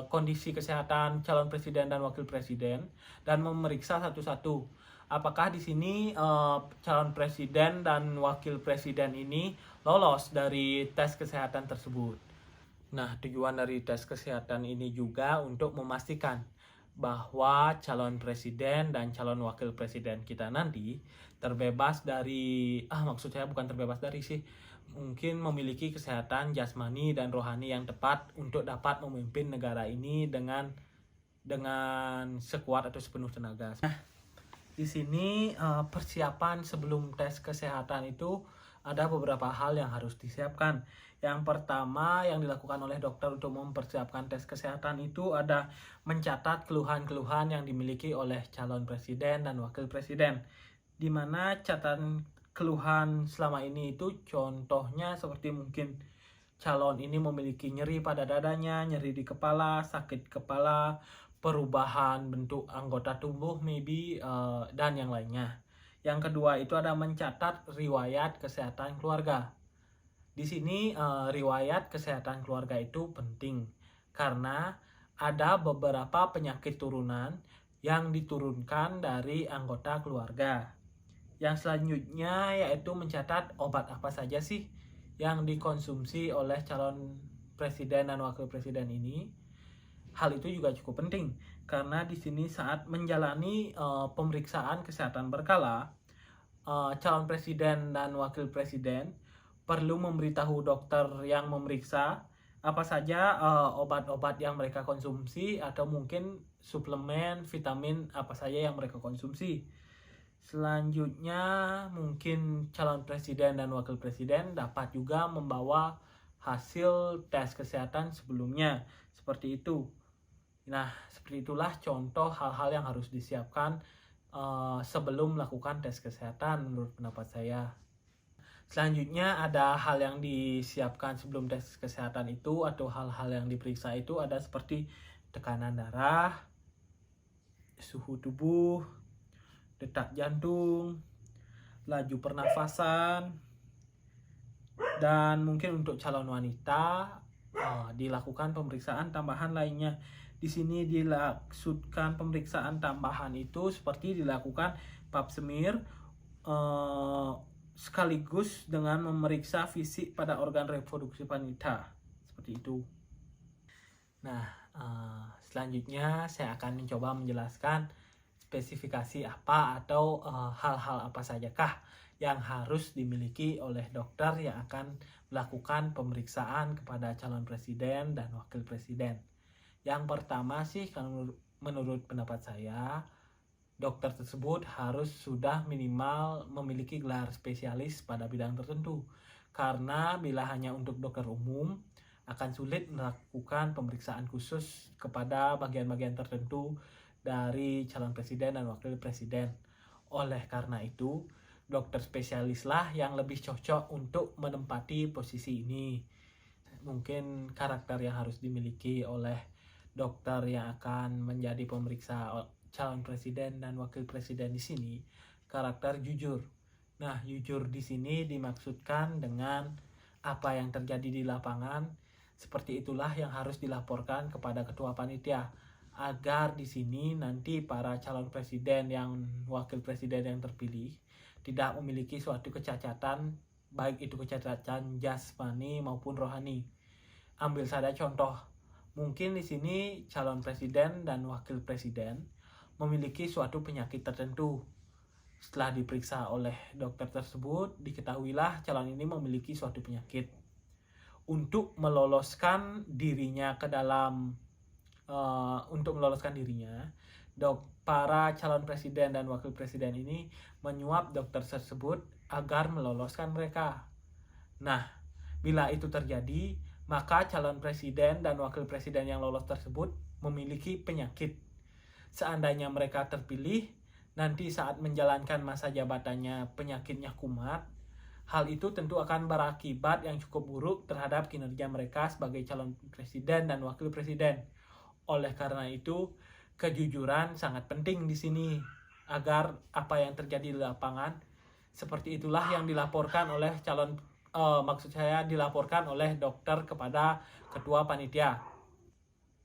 kondisi kesehatan calon presiden dan wakil presiden dan memeriksa satu-satu apakah di sini calon presiden dan wakil presiden ini lolos dari tes kesehatan tersebut. Nah, tujuan dari tes kesehatan ini juga untuk memastikan bahwa calon presiden dan calon wakil presiden kita nanti terbebas dari, maksud saya bukan terbebas dari sih, mungkin memiliki kesehatan jasmani dan rohani yang tepat untuk dapat memimpin negara ini dengan sekuat atau sepenuh tenaga. Nah, di sini persiapan sebelum tes kesehatan itu ada beberapa hal yang harus disiapkan. Yang pertama yang dilakukan oleh dokter untuk mempersiapkan tes kesehatan itu ada mencatat keluhan-keluhan yang dimiliki oleh calon presiden dan wakil presiden. Di mana catatan keluhan selama ini itu contohnya seperti mungkin calon ini memiliki nyeri pada dadanya, nyeri di kepala, sakit kepala, perubahan bentuk anggota tubuh maybe, dan yang lainnya. Yang kedua itu ada mencatat riwayat kesehatan keluarga. Di sini riwayat kesehatan keluarga itu penting karena ada beberapa penyakit turunan yang diturunkan dari anggota keluarga. Yang selanjutnya yaitu mencatat obat apa saja sih yang dikonsumsi oleh calon presiden dan wakil presiden ini. Hal itu juga cukup penting karena di sini saat menjalani pemeriksaan kesehatan berkala, calon presiden dan wakil presiden perlu memberitahu dokter yang memeriksa apa saja obat-obat yang mereka konsumsi atau mungkin suplemen, vitamin apa saja yang mereka konsumsi. Selanjutnya mungkin calon presiden dan wakil presiden dapat juga membawa hasil tes kesehatan sebelumnya, seperti itu. Nah, seperti itulah contoh hal-hal yang harus disiapkan sebelum melakukan tes kesehatan menurut pendapat saya. Selanjutnya ada hal yang disiapkan sebelum tes kesehatan itu atau hal-hal yang diperiksa itu ada seperti tekanan darah, suhu tubuh, detak jantung, laju pernafasan, dan mungkin untuk calon wanita dilakukan pemeriksaan tambahan lainnya. Di sini dimaksudkan pemeriksaan tambahan itu seperti dilakukan pap smear sekaligus dengan memeriksa fisik pada organ reproduksi wanita. Seperti itu. Nah, selanjutnya saya akan mencoba menjelaskan spesifikasi apa atau hal-hal apa sajakah yang harus dimiliki oleh dokter yang akan melakukan pemeriksaan kepada calon presiden dan wakil presiden. Yang pertama sih, kalau menurut pendapat saya, dokter tersebut harus sudah minimal memiliki gelar spesialis pada bidang tertentu. Karena bila hanya untuk dokter umum, akan sulit melakukan pemeriksaan khusus kepada bagian-bagian tertentu dari calon presiden dan wakil presiden. Oleh karena itu, dokter spesialislah yang lebih cocok untuk menempati posisi ini. Mungkin karakter yang harus dimiliki oleh dokter yang akan menjadi pemeriksa calon presiden dan wakil presiden di sini, karakter jujur. Nah, jujur di sini dimaksudkan dengan apa yang terjadi di lapangan. Seperti itulah yang harus dilaporkan kepada ketua panitia, agar di sini nanti para calon presiden yang wakil presiden yang terpilih tidak memiliki suatu kecacatan, baik itu kecacatan jasmani maupun rohani. Ambil saja contoh, mungkin di sini calon presiden dan wakil presiden memiliki suatu penyakit tertentu. Setelah diperiksa oleh dokter tersebut, diketahuilah calon ini memiliki suatu penyakit. Untuk meloloskan dirinya ke dalam para calon presiden dan wakil presiden ini menyuap dokter tersebut agar meloloskan mereka. Nah, bila itu terjadi, maka calon presiden dan wakil presiden yang lolos tersebut memiliki penyakit. Seandainya mereka terpilih, nanti saat menjalankan masa jabatannya penyakitnya kumat, hal itu tentu akan berakibat yang cukup buruk terhadap kinerja mereka sebagai calon presiden dan wakil presiden. Oleh karena itu, kejujuran sangat penting di sini, agar apa yang terjadi di lapangan seperti itulah yang dilaporkan oleh dilaporkan oleh dokter kepada ketua panitia.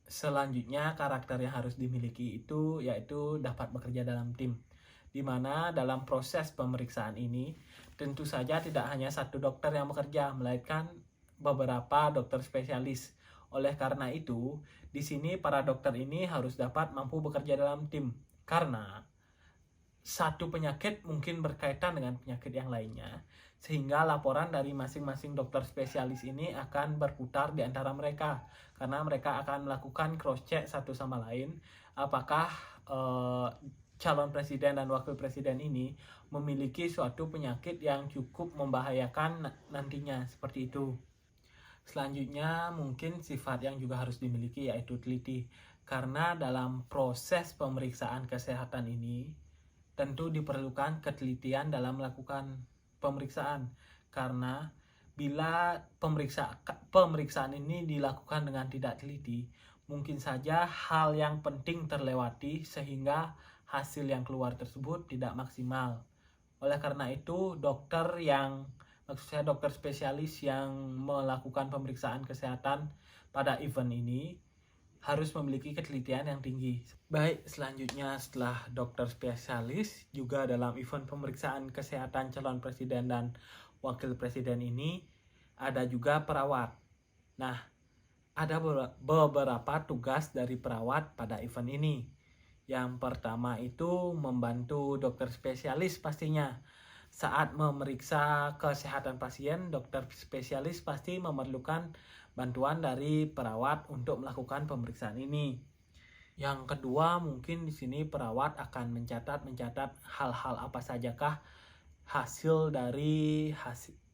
Selanjutnya, karakter yang harus dimiliki itu yaitu dapat bekerja dalam tim, di mana dalam proses pemeriksaan ini tentu saja tidak hanya satu dokter yang bekerja, melainkan beberapa dokter spesialis. Oleh karena itu, di sini para dokter ini harus dapat mampu bekerja dalam tim, karena satu penyakit mungkin berkaitan dengan penyakit yang lainnya, sehingga laporan dari masing-masing dokter spesialis ini akan berputar di antara mereka, karena mereka akan melakukan cross-check satu sama lain, apakah calon presiden dan wakil presiden ini memiliki suatu penyakit yang cukup membahayakan nantinya, seperti itu. Selanjutnya, mungkin sifat yang juga harus dimiliki yaitu teliti, karena dalam proses pemeriksaan kesehatan ini tentu diperlukan ketelitian dalam melakukan pemeriksaan, karena bila pemeriksaan ini dilakukan dengan tidak teliti, mungkin saja hal yang penting terlewati sehingga hasil yang keluar tersebut tidak maksimal. Oleh karena itu, dokter spesialis yang melakukan pemeriksaan kesehatan pada event ini harus memiliki ketelitian yang tinggi. Baik, selanjutnya setelah dokter spesialis, juga dalam event pemeriksaan kesehatan calon presiden dan wakil presiden ini ada juga perawat. Nah, ada beberapa tugas dari perawat pada event ini. Yang pertama itu membantu dokter spesialis pastinya. Saat memeriksa kesehatan pasien, dokter spesialis pasti memerlukan bantuan dari perawat untuk melakukan pemeriksaan ini. Yang kedua, mungkin di sini perawat akan mencatat hal-hal apa sajakah hasil dari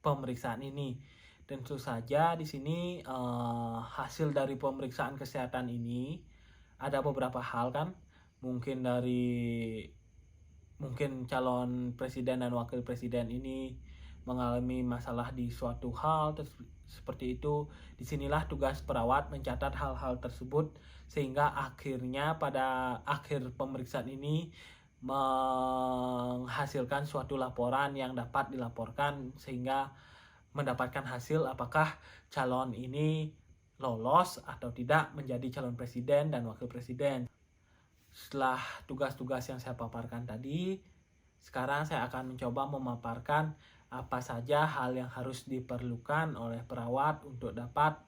pemeriksaan ini. Tentu saja di sini hasil dari pemeriksaan kesehatan ini ada beberapa hal kan, mungkin calon presiden dan wakil presiden ini mengalami masalah di suatu hal seperti itu. Disinilah tugas perawat mencatat hal-hal tersebut sehingga akhirnya pada akhir pemeriksaan ini menghasilkan suatu laporan yang dapat dilaporkan sehingga mendapatkan hasil apakah calon ini lolos atau tidak menjadi calon presiden dan wakil presiden. Setelah tugas-tugas yang saya paparkan tadi, sekarang saya akan mencoba memaparkan apa saja hal yang harus diperlukan oleh perawat untuk dapat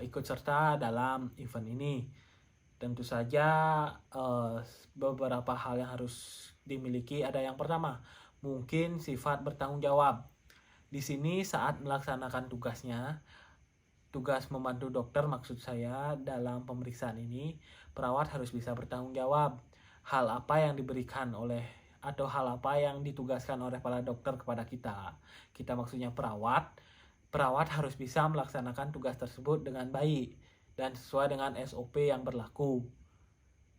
ikut serta dalam event ini. Tentu saja beberapa hal yang harus dimiliki ada yang pertama, mungkin sifat bertanggung jawab. Di sini saat melaksanakan tugas membantu dokter maksud saya dalam pemeriksaan ini, perawat harus bisa bertanggung jawab hal apa yang diberikan oleh atau hal apa yang ditugaskan oleh para dokter kepada kita. Kita maksudnya perawat harus bisa melaksanakan tugas tersebut dengan baik dan sesuai dengan SOP yang berlaku.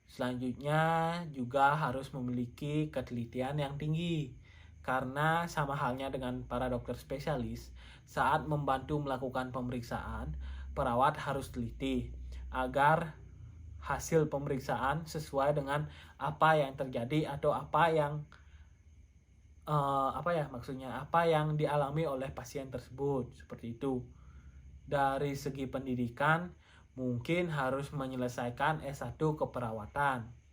Selanjutnya juga harus memiliki ketelitian yang tinggi. Karena sama halnya dengan para dokter spesialis, saat membantu melakukan pemeriksaan, perawat harus teliti agar hasil pemeriksaan sesuai dengan apa yang terjadi atau apa yang dialami oleh pasien tersebut, seperti itu. Dari segi pendidikan, mungkin harus menyelesaikan S1 keperawatan.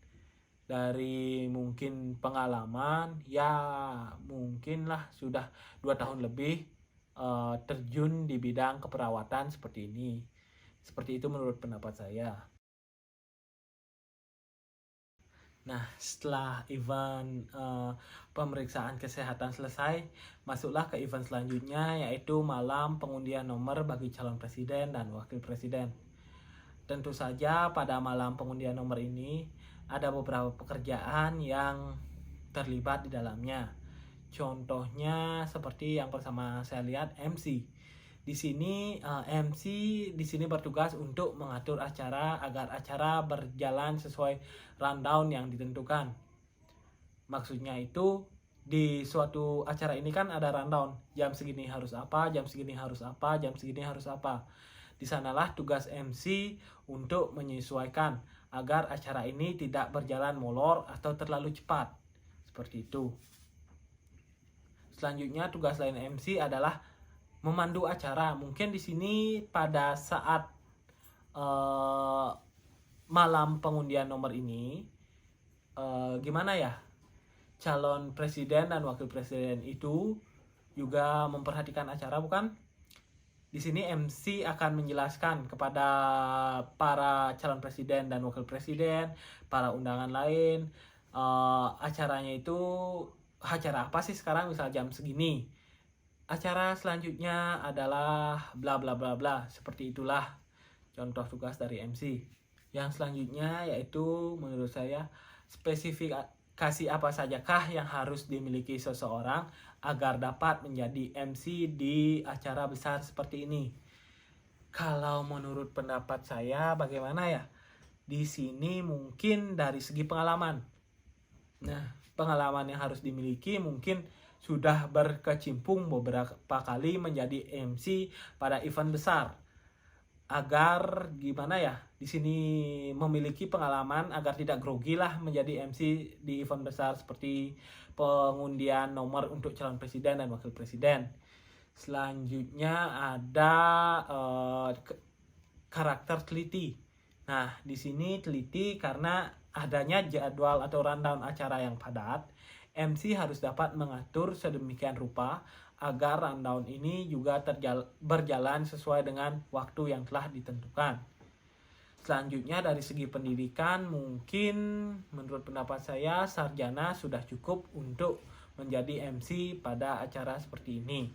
Dari mungkin pengalaman, ya mungkinlah sudah 2 tahun lebih terjun di bidang keperawatan seperti ini. Seperti itu menurut pendapat saya. Nah, setelah event pemeriksaan kesehatan selesai, masuklah ke event selanjutnya, yaitu malam pengundian nomor bagi calon presiden dan wakil presiden. Tentu saja pada malam pengundian nomor ini, ada beberapa pekerjaan yang terlibat di dalamnya. Contohnya seperti yang pertama saya lihat MC. Di sini MC di sini bertugas untuk mengatur acara agar acara berjalan sesuai rundown yang ditentukan. Maksudnya itu di suatu acara ini kan ada rundown. Jam segini harus apa, jam segini harus apa, jam segini harus apa. Di sanalah tugas MC untuk menyesuaikan agar acara ini tidak berjalan molor atau terlalu cepat. Seperti itu. Selanjutnya tugas lain MC adalah memandu acara. Mungkin di sini pada saat malam pengundian nomor ini gimana ya? Calon presiden dan wakil presiden itu juga memperhatikan acara, bukan? Di sini MC akan menjelaskan kepada para calon presiden dan wakil presiden, para undangan lain, acaranya itu acara apa sih sekarang, misal jam segini. Acara selanjutnya adalah bla bla bla bla, seperti itulah contoh tugas dari MC. Yang selanjutnya yaitu menurut saya spesifikasi apa sajakah yang harus dimiliki seseorang agar dapat menjadi MC di acara besar seperti ini. Kalau menurut pendapat saya bagaimana ya? Di sini mungkin dari segi pengalaman. Nah, pengalaman yang harus dimiliki mungkin sudah berkecimpung beberapa kali menjadi MC pada event besar. Agar gimana ya? Di sini memiliki pengalaman agar tidak grogi lah menjadi MC di event besar seperti pengundian nomor untuk calon presiden dan wakil presiden. Selanjutnya ada karakter teliti. Nah, di sini teliti karena adanya jadwal atau rundown acara yang padat. MC harus dapat mengatur sedemikian rupa agar rundown ini juga berjalan sesuai dengan waktu yang telah ditentukan. Selanjutnya dari segi pendidikan, mungkin menurut pendapat saya sarjana sudah cukup untuk menjadi MC pada acara seperti ini.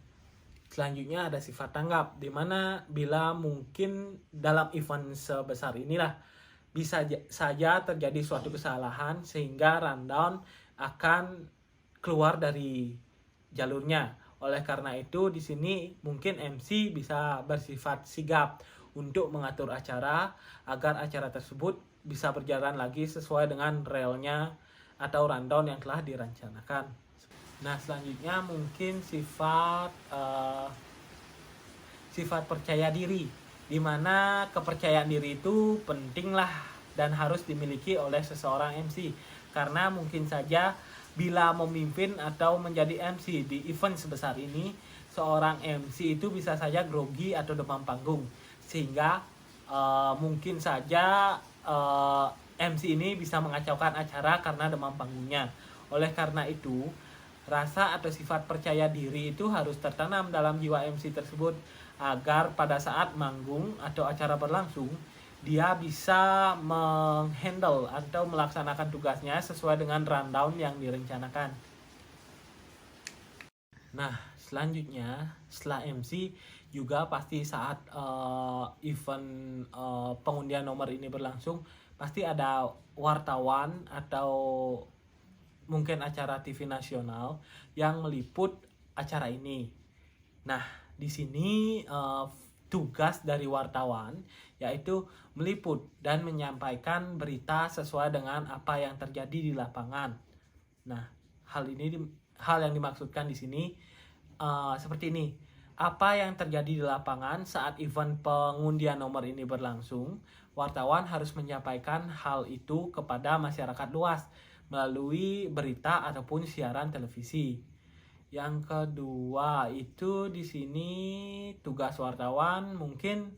Selanjutnya ada sifat tanggap, di mana bila mungkin dalam event sebesar inilah bisa saja terjadi suatu kesalahan sehingga rundown akan keluar dari jalurnya. Oleh karena itu di sini mungkin MC bisa bersifat sigap untuk mengatur acara agar acara tersebut bisa berjalan lagi sesuai dengan relnya atau rundown yang telah direncanakan. Nah, selanjutnya mungkin sifat percaya diri, di mana kepercayaan diri itu pentinglah dan harus dimiliki oleh seseorang MC, karena mungkin saja bila memimpin atau menjadi MC di event sebesar ini, seorang MC itu bisa saja grogi atau demam panggung, sehingga mungkin saja MC ini bisa mengacaukan acara karena demam panggungnya. Oleh karena itu, rasa atau sifat percaya diri itu harus tertanam dalam jiwa MC tersebut, agar pada saat manggung atau acara berlangsung, dia bisa menghandle atau melaksanakan tugasnya sesuai dengan rundown yang direncanakan. Nah, selanjutnya setelah MC juga pasti saat event pengundian nomor ini berlangsung, pasti ada wartawan atau mungkin acara TV nasional yang meliput acara ini. Nah, di sini tugas dari wartawan yaitu meliput dan menyampaikan berita sesuai dengan apa yang terjadi di lapangan. Nah, hal yang dimaksudkan di sini seperti ini. Apa yang terjadi di lapangan saat event pengundian nomor ini berlangsung, wartawan harus menyampaikan hal itu kepada masyarakat luas melalui berita ataupun siaran televisi. Yang kedua itu di sini tugas wartawan mungkin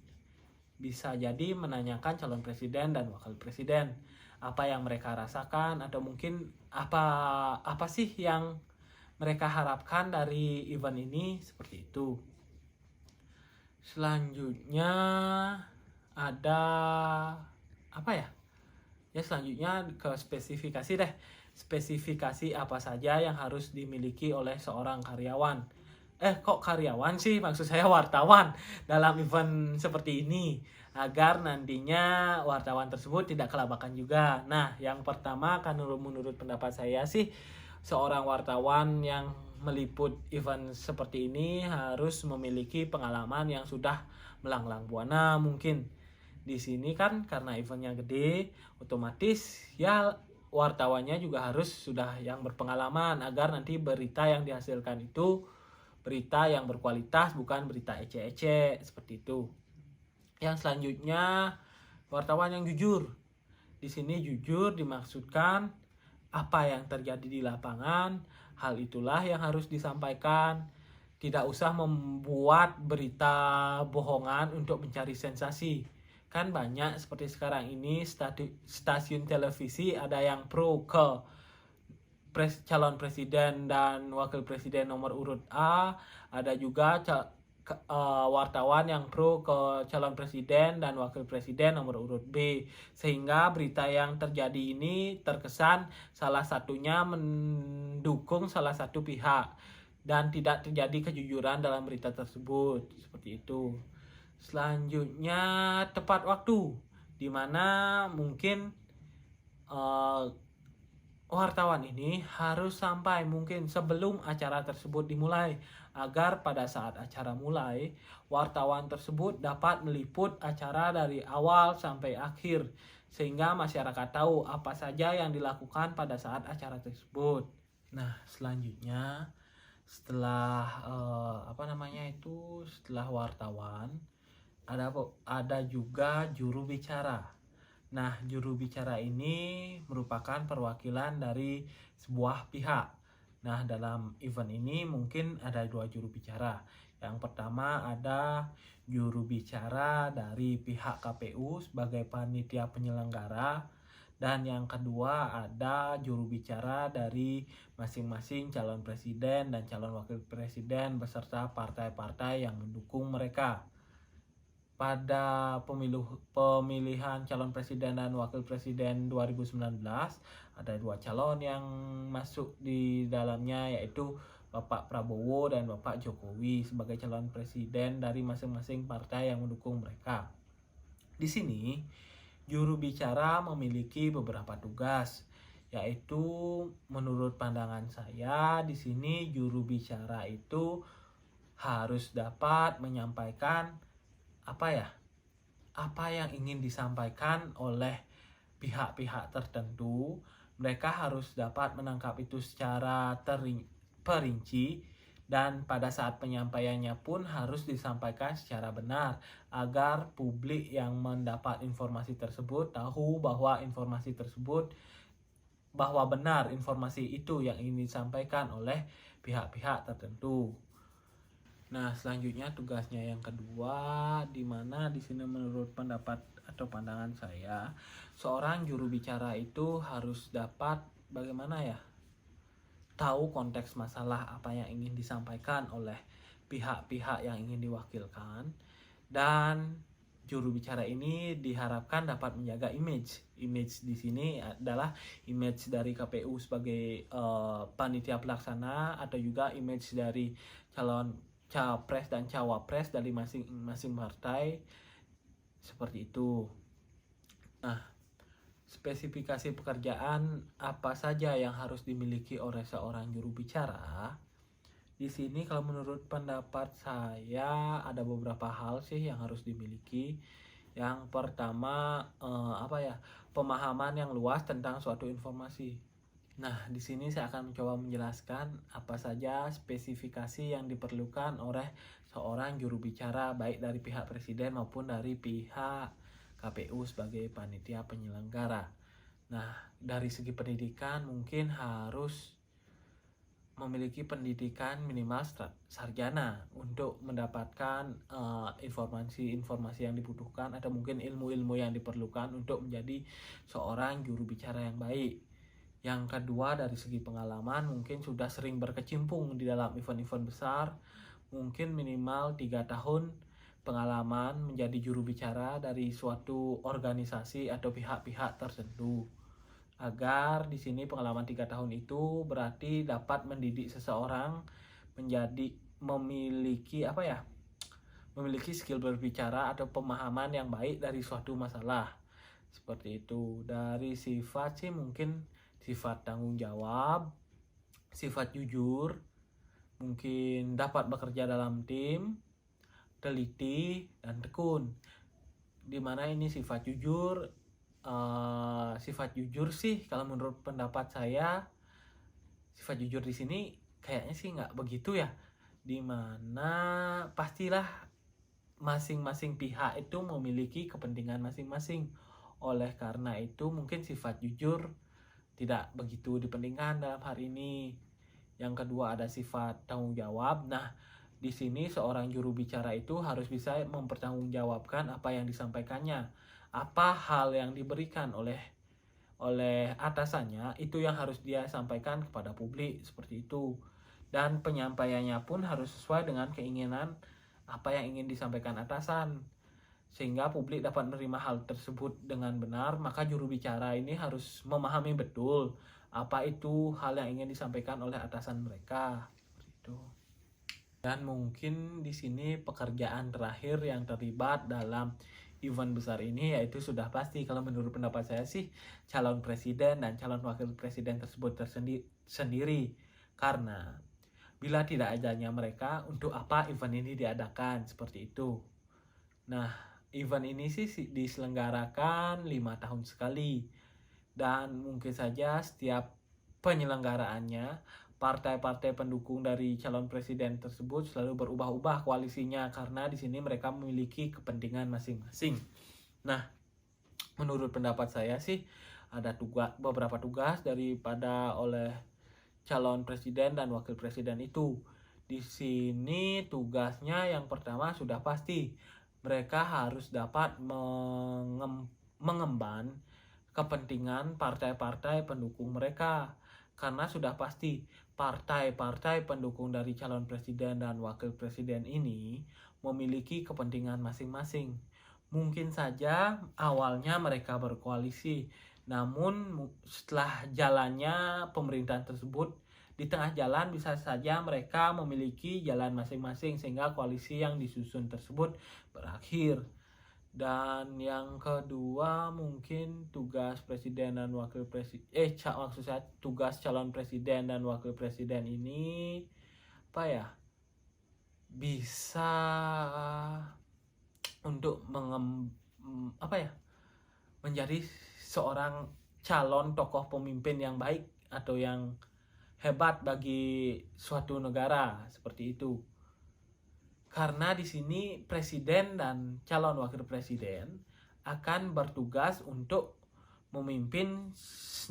bisa jadi menanyakan calon presiden dan wakil presiden apa yang mereka rasakan, atau mungkin apa sih yang mereka harapkan dari event ini, seperti itu. Selanjutnya ada apa ya? Ya, selanjutnya ke spesifikasi deh. Spesifikasi apa saja yang harus dimiliki oleh seorang karyawan. Kok karyawan sih? Maksud saya wartawan dalam event seperti ini, agar nantinya wartawan tersebut tidak kelabakan juga. Nah, yang pertama kan menurut pendapat saya sih, seorang wartawan yang meliput event seperti ini harus memiliki pengalaman yang sudah melanglang buana mungkin. Di sini kan karena eventnya gede, otomatis ya wartawannya juga harus sudah yang berpengalaman, agar nanti berita yang dihasilkan itu berita yang berkualitas, bukan berita ece-ece, seperti itu. Yang selanjutnya, wartawan yang jujur. Di sini jujur dimaksudkan apa yang terjadi di lapangan, hal itulah yang harus disampaikan. Tidak usah membuat berita bohongan untuk mencari sensasi. Kan banyak seperti sekarang ini stasiun televisi ada yang pro ke calon presiden dan wakil presiden nomor urut A, ada juga wartawan yang pro ke calon presiden dan wakil presiden nomor urut B, sehingga berita yang terjadi ini terkesan salah satunya mendukung salah satu pihak dan tidak terjadi kejujuran dalam berita tersebut, seperti itu. Selanjutnya tepat waktu, di mana mungkin wartawan ini harus sampai mungkin sebelum acara tersebut dimulai, agar pada saat acara mulai, wartawan tersebut dapat meliput acara dari awal sampai akhir, sehingga masyarakat tahu apa saja yang dilakukan pada saat acara tersebut. Nah, selanjutnya setelah setelah wartawan ada juga juru bicara. Nah, juru bicara ini merupakan perwakilan dari sebuah pihak. Nah, dalam event ini mungkin ada dua juru bicara. Yang pertama ada juru bicara dari pihak KPU sebagai panitia penyelenggara, dan yang kedua ada juru bicara dari masing-masing calon presiden dan calon wakil presiden beserta partai-partai yang mendukung mereka. Pada pemilihan calon presiden dan wakil presiden 2019, ada dua calon yang masuk di dalamnya, yaitu Bapak Prabowo dan Bapak Jokowi sebagai calon presiden dari masing-masing partai yang mendukung mereka. Di sini juru bicara memiliki beberapa tugas, yaitu menurut pandangan saya di sini juru bicara itu harus dapat menyampaikan apa yang ingin disampaikan oleh pihak-pihak tertentu. Mereka harus dapat menangkap itu secara perinci, dan pada saat penyampaiannya pun harus disampaikan secara benar agar publik yang mendapat informasi tersebut tahu bahwa benar informasi itu yang ingin disampaikan oleh pihak-pihak tertentu. Nah, selanjutnya tugasnya yang kedua, di mana di sini menurut pendapat atau pandangan saya, seorang juru bicara itu harus dapat bagaimana ya, tahu konteks masalah apa yang ingin disampaikan oleh pihak-pihak yang ingin diwakilkan, dan juru bicara ini diharapkan dapat menjaga image di sini adalah image dari KPU sebagai panitia pelaksana, atau juga image dari calon capres dan cawapres dari masing-masing partai, seperti itu. Nah, spesifikasi pekerjaan apa saja yang harus dimiliki oleh seorang juru bicara? Di sini kalau menurut pendapat saya ada beberapa hal sih yang harus dimiliki. Yang pertama pemahaman yang luas tentang suatu informasi. Nah, di sini saya akan mencoba menjelaskan apa saja spesifikasi yang diperlukan oleh seorang juru bicara baik dari pihak presiden maupun dari pihak KPU sebagai panitia penyelenggara. Nah, dari segi pendidikan mungkin harus memiliki pendidikan minimal sarjana untuk mendapatkan informasi-informasi yang dibutuhkan atau mungkin ilmu-ilmu yang diperlukan untuk menjadi seorang juru bicara yang baik. Yang kedua, dari segi pengalaman mungkin sudah sering berkecimpung di dalam event-event besar, mungkin minimal 3 tahun pengalaman menjadi juru bicara dari suatu organisasi atau pihak-pihak tertentu. Agar di sini pengalaman 3 tahun itu berarti dapat mendidik seseorang menjadi memiliki skill berbicara atau pemahaman yang baik dari suatu masalah. Seperti itu. Dari sifat sih mungkin sifat tanggung jawab, sifat jujur, mungkin dapat bekerja dalam tim, teliti, dan tekun. Dimana ini sifat jujur sih kalau menurut pendapat saya, sifat jujur di sini kayaknya sih nggak begitu ya, dimana pastilah masing-masing pihak itu memiliki kepentingan masing-masing. Oleh karena itu mungkin sifat jujur tidak begitu dipentingkan dalam hal ini. Yang kedua ada sifat tanggung jawab. Nah, di sini seorang juru bicara itu harus bisa mempertanggungjawabkan apa yang disampaikannya. Apa hal yang diberikan oleh atasannya itu yang harus dia sampaikan kepada publik, seperti itu. Dan penyampaiannya pun harus sesuai dengan keinginan apa yang ingin disampaikan atasan, sehingga publik dapat menerima hal tersebut dengan benar. Maka juru bicara ini harus memahami betul apa itu hal yang ingin disampaikan oleh atasan mereka, seperti itu. Dan mungkin di sini pekerjaan terakhir yang terlibat dalam event besar ini yaitu sudah pasti kalau menurut pendapat saya sih calon presiden dan calon wakil presiden tersebut sendiri. Karena bila tidak adanya mereka, untuk apa event ini diadakan, seperti itu. Nah, event ini sih diselenggarakan 5 tahun sekali. Dan mungkin saja setiap penyelenggaraannya partai-partai pendukung dari calon presiden tersebut selalu berubah-ubah koalisinya karena di sini mereka memiliki kepentingan masing-masing. Nah, menurut pendapat saya sih ada beberapa tugas daripada oleh calon presiden dan wakil presiden itu. Di sini tugasnya yang pertama sudah pasti mereka harus dapat mengemban kepentingan partai-partai pendukung mereka. Karena sudah pasti partai-partai pendukung dari calon presiden dan wakil presiden ini memiliki kepentingan masing-masing. Mungkin saja awalnya mereka berkoalisi, namun setelah jalannya pemerintahan tersebut, di tengah jalan bisa saja mereka memiliki jalan masing-masing sehingga koalisi yang disusun tersebut berakhir. Dan yang kedua mungkin tugas presiden dan wakil presiden tugas calon presiden dan wakil presiden ini bisa untuk menjadi seorang calon tokoh pemimpin yang baik atau yang hebat bagi suatu negara seperti itu. Karena di sini presiden dan calon wakil presiden akan bertugas untuk memimpin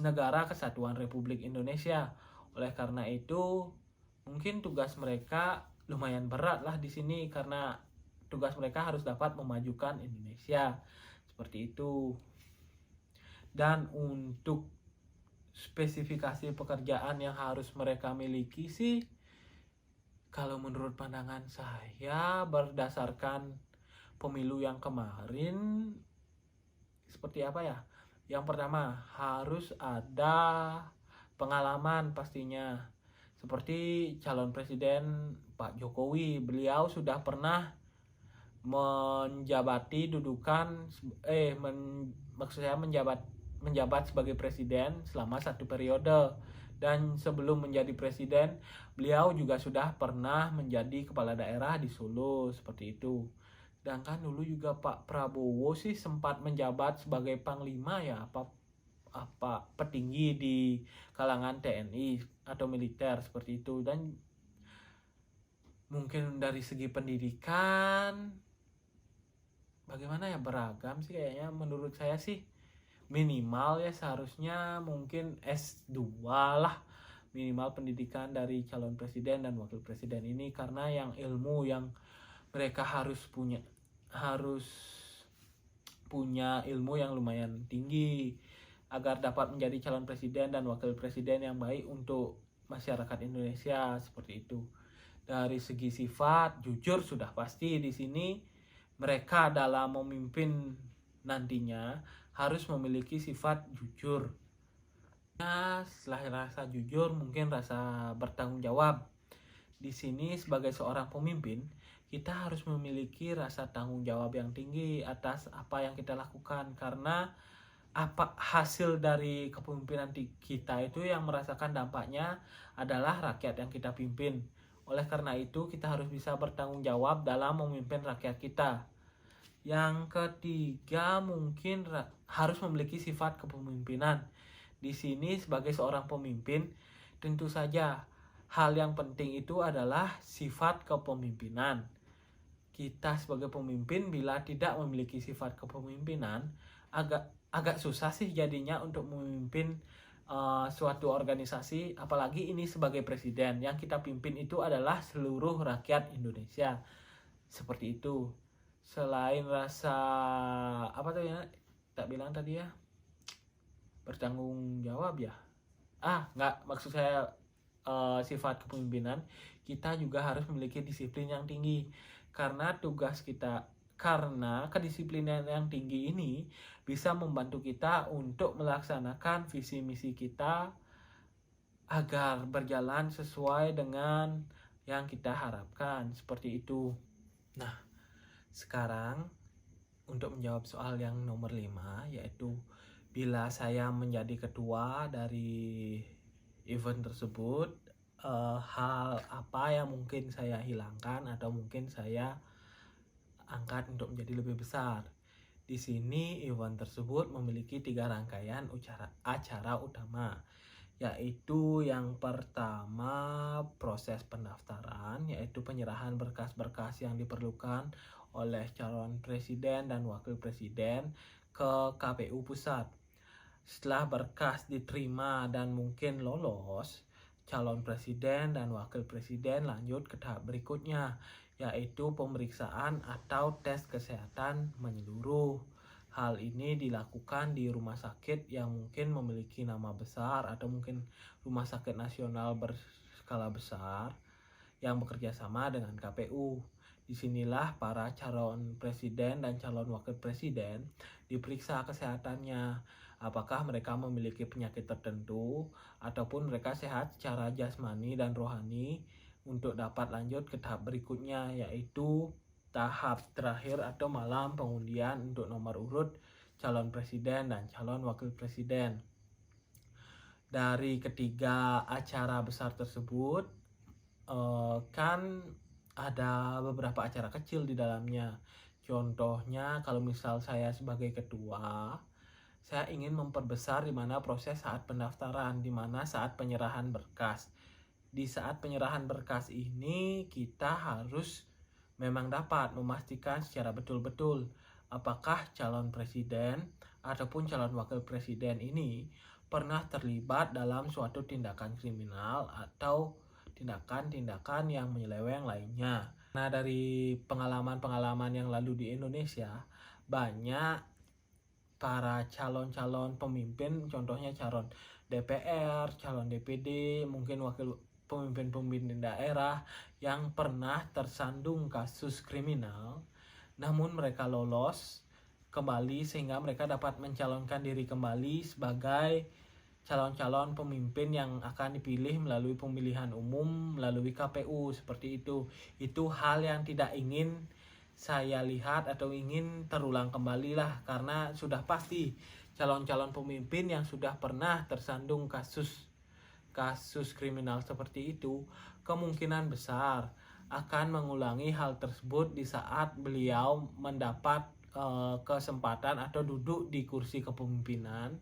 negara kesatuan Republik Indonesia. Oleh karena itu, mungkin tugas mereka lumayan berat lah di sini karena tugas mereka harus dapat memajukan Indonesia. Seperti itu. Dan untuk spesifikasi pekerjaan yang harus mereka miliki sih, kalau menurut pandangan saya berdasarkan pemilu yang kemarin, seperti apa ya? Yang pertama, harus ada pengalaman pastinya. Seperti calon presiden Pak Jokowi, beliau sudah pernah menjabati dudukan maksud saya menjabat sebagai presiden selama 1 periode, dan sebelum menjadi presiden beliau juga sudah pernah menjadi kepala daerah di Solo seperti itu. Sedangkan dulu juga Pak Prabowo sih sempat menjabat sebagai panglima ya, apa petinggi di kalangan TNI atau militer seperti itu. Dan mungkin dari segi pendidikan bagaimana ya, beragam sih kayaknya. Menurut saya sih minimal ya seharusnya mungkin S2 lah, minimal pendidikan dari calon presiden dan wakil presiden ini, karena yang ilmu yang mereka harus punya ilmu yang lumayan tinggi agar dapat menjadi calon presiden dan wakil presiden yang baik untuk masyarakat Indonesia seperti itu. Dari segi sifat, jujur sudah pasti di sini mereka dalam memimpin nantinya harus memiliki sifat jujur. Nah, setelah rasa jujur mungkin rasa bertanggung jawab. Di sini sebagai seorang pemimpin, kita harus memiliki rasa tanggung jawab yang tinggi atas apa yang kita lakukan, karena apa hasil dari kepemimpinan kita itu yang merasakan dampaknya adalah rakyat yang kita pimpin. Oleh karena itu kita harus bisa bertanggung jawab dalam memimpin rakyat kita. Yang ketiga mungkin harus memiliki sifat kepemimpinan. Di sini sebagai seorang pemimpin tentu saja hal yang penting itu adalah sifat kepemimpinan. Kita sebagai pemimpin bila tidak memiliki sifat kepemimpinan, agak susah sih jadinya untuk memimpin suatu organisasi, apalagi ini sebagai presiden. Yang kita pimpin itu adalah seluruh rakyat Indonesia. Seperti itu. Selain rasa apa tuh ya, tak bilang tadi ya, bertanggung jawab ya. Nggak, maksud saya sifat kepemimpinan, kita juga harus memiliki disiplin yang tinggi. Karena kedisiplinan yang tinggi ini bisa membantu kita untuk melaksanakan visi misi kita agar berjalan sesuai dengan yang kita harapkan, seperti itu. Nah, sekarang untuk menjawab soal yang nomor 5, yaitu bila saya menjadi ketua dari event tersebut, hal apa yang mungkin saya hilangkan atau mungkin saya angkat untuk menjadi lebih besar. Di sini event tersebut memiliki 3 rangkaian acara utama, yaitu yang pertama proses pendaftaran, yaitu penyerahan berkas-berkas yang diperlukan oleh calon presiden dan wakil presiden ke KPU Pusat. Setelah berkas diterima dan mungkin lolos, calon presiden dan wakil presiden lanjut ke tahap berikutnya, yaitu pemeriksaan atau tes kesehatan menyeluruh. Hal ini dilakukan di rumah sakit yang mungkin memiliki nama besar atau mungkin rumah sakit nasional berskala besar yang bekerja sama dengan KPU. Disinilah para calon presiden dan calon wakil presiden diperiksa kesehatannya, apakah mereka memiliki penyakit tertentu ataupun mereka sehat secara jasmani dan rohani, untuk dapat lanjut ke tahap berikutnya, yaitu tahap terakhir atau malam pengundian untuk nomor urut calon presiden dan calon wakil presiden. Dari ketiga acara besar tersebut kan ada beberapa acara kecil di dalamnya. Contohnya kalau misal saya sebagai ketua, Saya ingin memperbesar di mana proses saat pendaftaran, di mana saat penyerahan berkas. Di saat penyerahan berkas ini kita harus memang dapat memastikan secara betul-betul apakah calon presiden ataupun calon wakil presiden ini pernah terlibat dalam suatu tindakan kriminal atau tindakan-tindakan yang menyeleweng lainnya. Nah, dari pengalaman-pengalaman yang lalu di Indonesia, banyak para calon-calon pemimpin, contohnya calon DPR, calon DPD, mungkin wakil pemimpin-pemimpin daerah yang pernah tersandung kasus kriminal, namun mereka lolos kembali sehingga mereka dapat mencalonkan diri kembali sebagai calon-calon pemimpin yang akan dipilih melalui pemilihan umum melalui KPU, seperti itu. Itu hal yang tidak ingin saya lihat atau ingin terulang kembali lah, karena sudah pasti calon-calon pemimpin yang sudah pernah tersandung kasus kriminal seperti itu kemungkinan besar akan mengulangi hal tersebut di saat beliau mendapat kesempatan atau duduk di kursi kepemimpinan,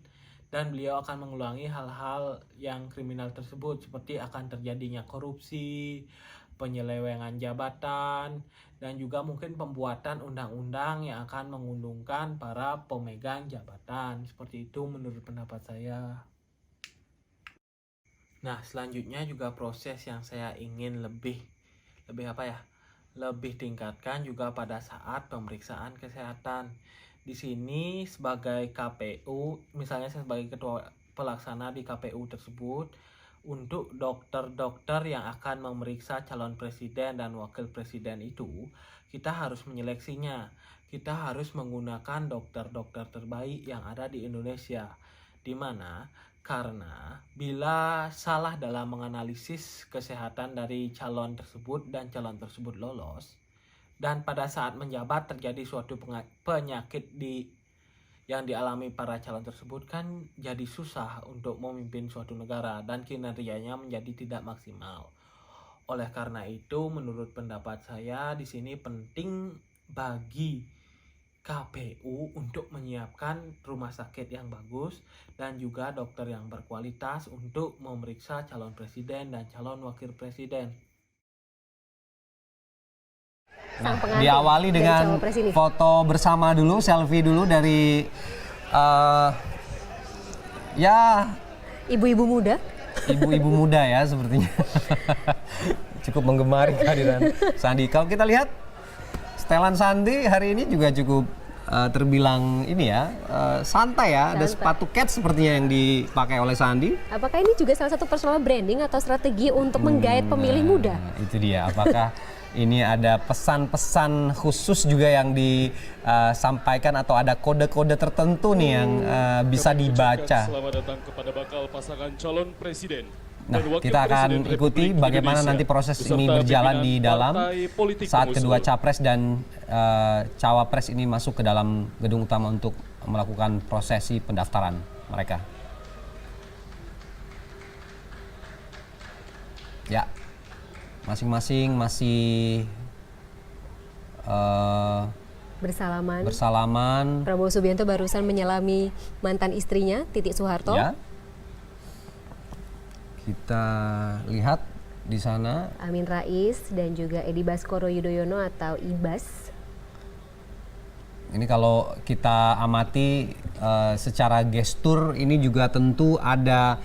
dan beliau akan mengulangi hal-hal yang kriminal tersebut, seperti akan terjadinya korupsi, penyelewengan jabatan, dan juga mungkin pembuatan undang-undang yang akan menguntungkan para pemegang jabatan. Seperti itu menurut pendapat saya. Nah, selanjutnya juga proses yang saya ingin lebih tingkatkan juga pada saat pemeriksaan kesehatan. Di sini sebagai KPU, misalnya saya sebagai ketua pelaksana di KPU tersebut, untuk dokter-dokter yang akan memeriksa calon presiden dan wakil presiden itu, kita harus menyeleksinya. Kita harus menggunakan dokter-dokter terbaik yang ada di Indonesia. Di mana? Karena bila salah dalam menganalisis kesehatan dari calon tersebut dan calon tersebut lolos, dan pada saat menjabat terjadi suatu penyakit yang dialami para calon tersebut, kan jadi susah untuk memimpin suatu negara dan kinerjanya menjadi tidak maksimal. Oleh karena itu, menurut pendapat saya di sini penting bagi KPU untuk menyiapkan rumah sakit yang bagus dan juga dokter yang berkualitas untuk memeriksa calon presiden dan calon wakil presiden. Nah, diawali dengan foto bersama dulu, selfie dulu dari ya ibu-ibu muda. Ibu-ibu muda ya sepertinya. Cukup menggemari kehadiran Sandi. Kalau kita lihat setelan Sandi hari ini juga cukup terbilang ini ya, santai ya. Ada sepatu Keds sepertinya yang dipakai oleh Sandi. Apakah ini juga salah satu personal branding atau strategi untuk menggait pemilih muda? Itu dia. Apakah ini ada pesan-pesan khusus juga yang disampaikan atau ada kode-kode tertentu nih yang bisa dibaca? Selamat datang kepada bakal pasangan calon presiden. Nah, kita akan ikuti bagaimana nanti proses ini berjalan di dalam saat kedua capres dan cawapres ini masuk ke dalam gedung utama untuk melakukan prosesi pendaftaran mereka. Ya, masing-masing masih bersalaman. Prabowo Subianto barusan menyelami mantan istrinya Titik Soeharto. Ya. Kita lihat di sana Amin Rais dan juga Edi Baskoro Yudhoyono atau Ibas. Ini kalau kita amati secara gestur ini juga tentu ada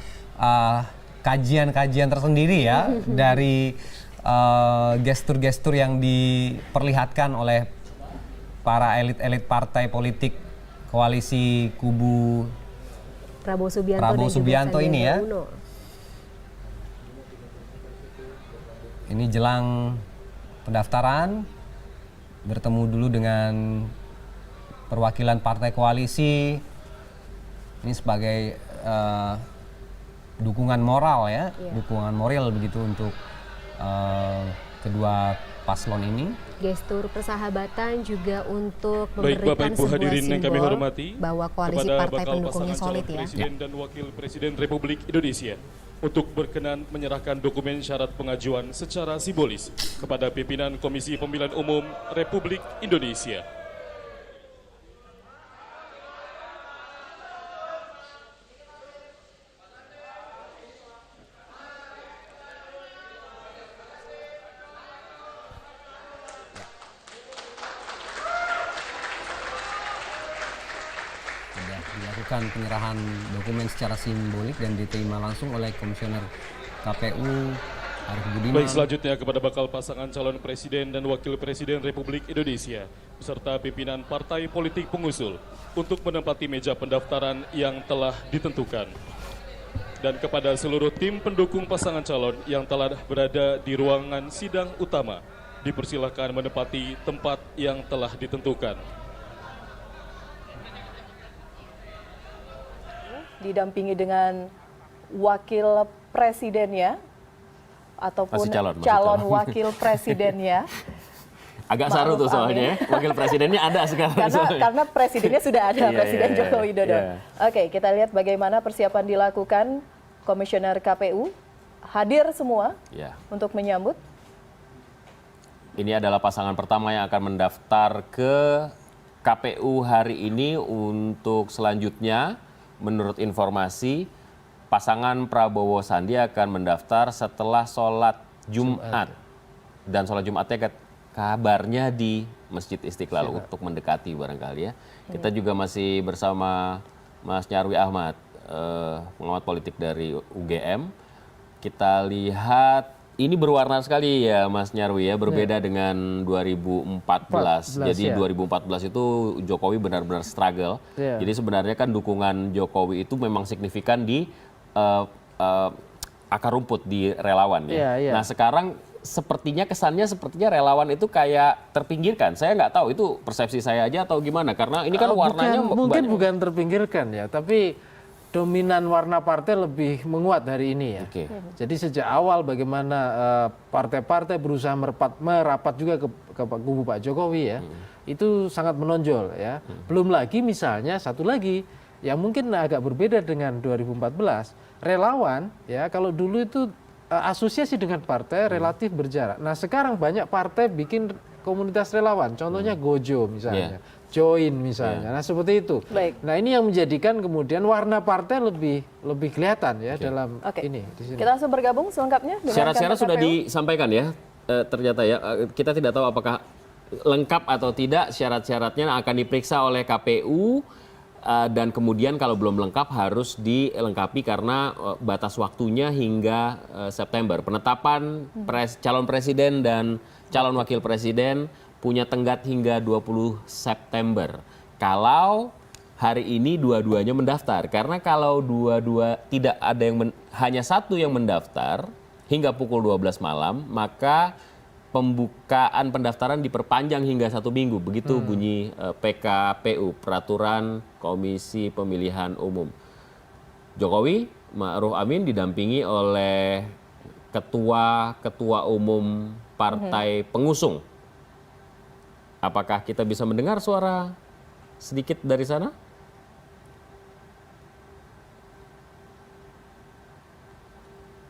kajian-kajian tersendiri ya dari gestur-gestur yang diperlihatkan oleh para elit-elit partai politik koalisi kubu Prabowo Subianto ini ya. Uno. Ini jelang pendaftaran, bertemu dulu dengan perwakilan partai koalisi. Ini sebagai dukungan moral ya, dukungan moral begitu untuk kedua paslon ini. Gestur persahabatan juga untuk memberikan sebuah hadirin yang kami hormati, bahwa koalisi partai pendukungnya solid ya. Presiden dan Wakil Presiden Republik Indonesia untuk berkenan menyerahkan dokumen syarat pengajuan secara simbolis kepada pimpinan Komisi Pemilihan Umum Republik Indonesia. melakukan penyerahan dokumen secara simbolik dan diterima langsung oleh Komisioner KPU Arief Budiman. Baik, selanjutnya kepada bakal pasangan calon presiden dan wakil presiden Republik Indonesia beserta pimpinan partai politik pengusul untuk menempati meja pendaftaran yang telah ditentukan. Dan kepada seluruh tim pendukung pasangan calon yang telah berada di ruangan sidang utama, dipersilakan menempati tempat yang telah ditentukan. Didampingi dengan wakil presidennya ataupun Masih calon calon wakil presidennya. Agak saru tuh Ma'ruf soalnya ya. Wakil presidennya ada sekarang. Karena presidennya sudah ada, Iya, Presiden iya, Joko iya. Widodo. Iya. Oke, kita lihat bagaimana persiapan dilakukan. Komisioner KPU hadir semua Ya. untuk menyambut. Ini adalah pasangan pertama yang akan mendaftar ke KPU hari ini. Untuk selanjutnya, menurut informasi, pasangan Prabowo Sandi akan mendaftar setelah sholat Jumat. Dan sholat Jumatnya kabarnya di Masjid Istiqlal untuk mendekati barangkali ya. Kita juga masih bersama Mas Nyarwi Ahmad, pengamat politik dari UGM. Kita lihat ini berwarna sekali ya Mas Nyarwi ya, berbeda dengan 2014. Jadi 2014 itu Jokowi benar-benar struggle. Jadi sebenarnya kan dukungan Jokowi itu memang signifikan di akar rumput di relawan ya. Nah sekarang sepertinya relawan itu kayak terpinggirkan. Saya nggak tahu itu persepsi saya aja atau gimana, karena ini kan warnanya bukan terpinggirkan ya, tapi dominan warna partai lebih menguat hari ini ya. Jadi sejak awal bagaimana partai-partai berusaha merapat juga ke kubu Pak Jokowi ya, itu sangat menonjol ya. Belum lagi misalnya satu lagi yang mungkin agak berbeda dengan 2014, relawan ya, kalau dulu itu asosiasi dengan partai relatif berjarak. Nah sekarang banyak partai bikin komunitas relawan, contohnya Gojo misalnya. Join misalnya, nah seperti itu. Baik. Nah ini yang menjadikan kemudian warna partai lebih kelihatan ya dalam ini. Di sini. Kita langsung bergabung selengkapnya dengan syarat-syarat kantor sudah KPU. disampaikan ya. Ternyata ya kita tidak tahu apakah lengkap atau tidak syarat-syaratnya akan diperiksa oleh KPU. Dan kemudian kalau belum lengkap harus dilengkapi karena batas waktunya hingga September. Penetapan calon presiden dan calon wakil presiden punya tenggat hingga 20 September. Kalau hari ini dua-duanya mendaftar. Karena kalau dua-dua tidak ada yang hanya satu yang mendaftar hingga pukul 12 malam, maka pembukaan pendaftaran diperpanjang hingga 1 minggu. Begitu bunyi PKPU, Peraturan Komisi Pemilihan Umum. Jokowi Ma'ruf Amin didampingi oleh ketua umum partai pengusung. Apakah kita bisa mendengar suara sedikit dari sana?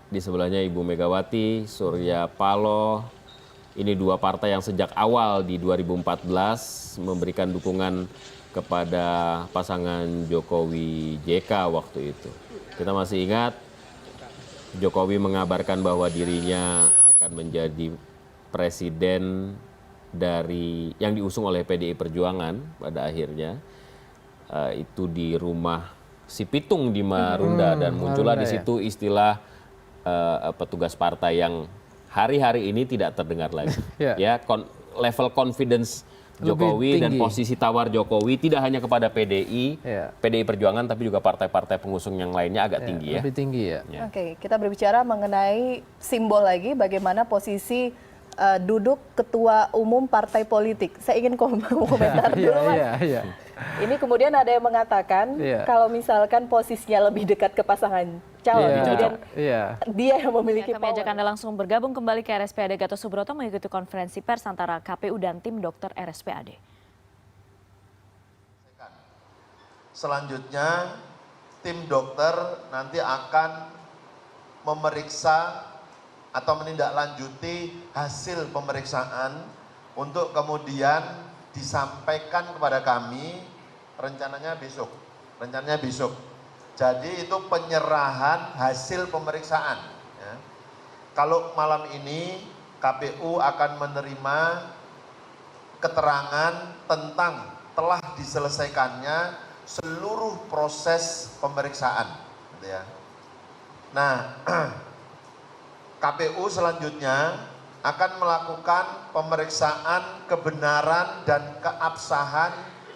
Di sebelahnya Ibu Megawati, Surya Paloh. Ini dua partai yang sejak awal di 2014 memberikan dukungan kepada pasangan Jokowi JK waktu itu. Kita masih ingat Jokowi mengabarkan bahwa dirinya akan menjadi presiden dari yang diusung oleh PDI Perjuangan pada akhirnya. Itu di rumah Si Pitung di Marunda dan muncullah di situ istilah petugas partai yang hari-hari ini tidak terdengar lagi. Level confidence Jokowi dan posisi tawar Jokowi tidak hanya kepada PDI Perjuangan tapi juga partai-partai pengusung yang lainnya agak tinggi ya. Lebih tinggi ya. Oke, kita berbicara mengenai simbol lagi, bagaimana posisi duduk ketua umum partai politik. Saya ingin komentar dulu, Mas. Ini kemudian ada yang mengatakan kalau misalkan posisinya lebih dekat ke pasangan calon, kemudian dia yang memiliki Kami ajak Anda langsung bergabung kembali ke RSPAD Gatot Subroto mengikuti konferensi pers antara KPU dan tim dokter RSPAD. Selanjutnya, tim dokter nanti akan memeriksa atau menindaklanjuti hasil pemeriksaan untuk kemudian disampaikan kepada kami rencananya besok. Jadi itu penyerahan hasil pemeriksaan. Ya. Kalau malam ini KPU akan menerima keterangan tentang telah diselesaikannya seluruh proses pemeriksaan, gitu ya. Nah, KPU selanjutnya akan melakukan pemeriksaan kebenaran dan keabsahan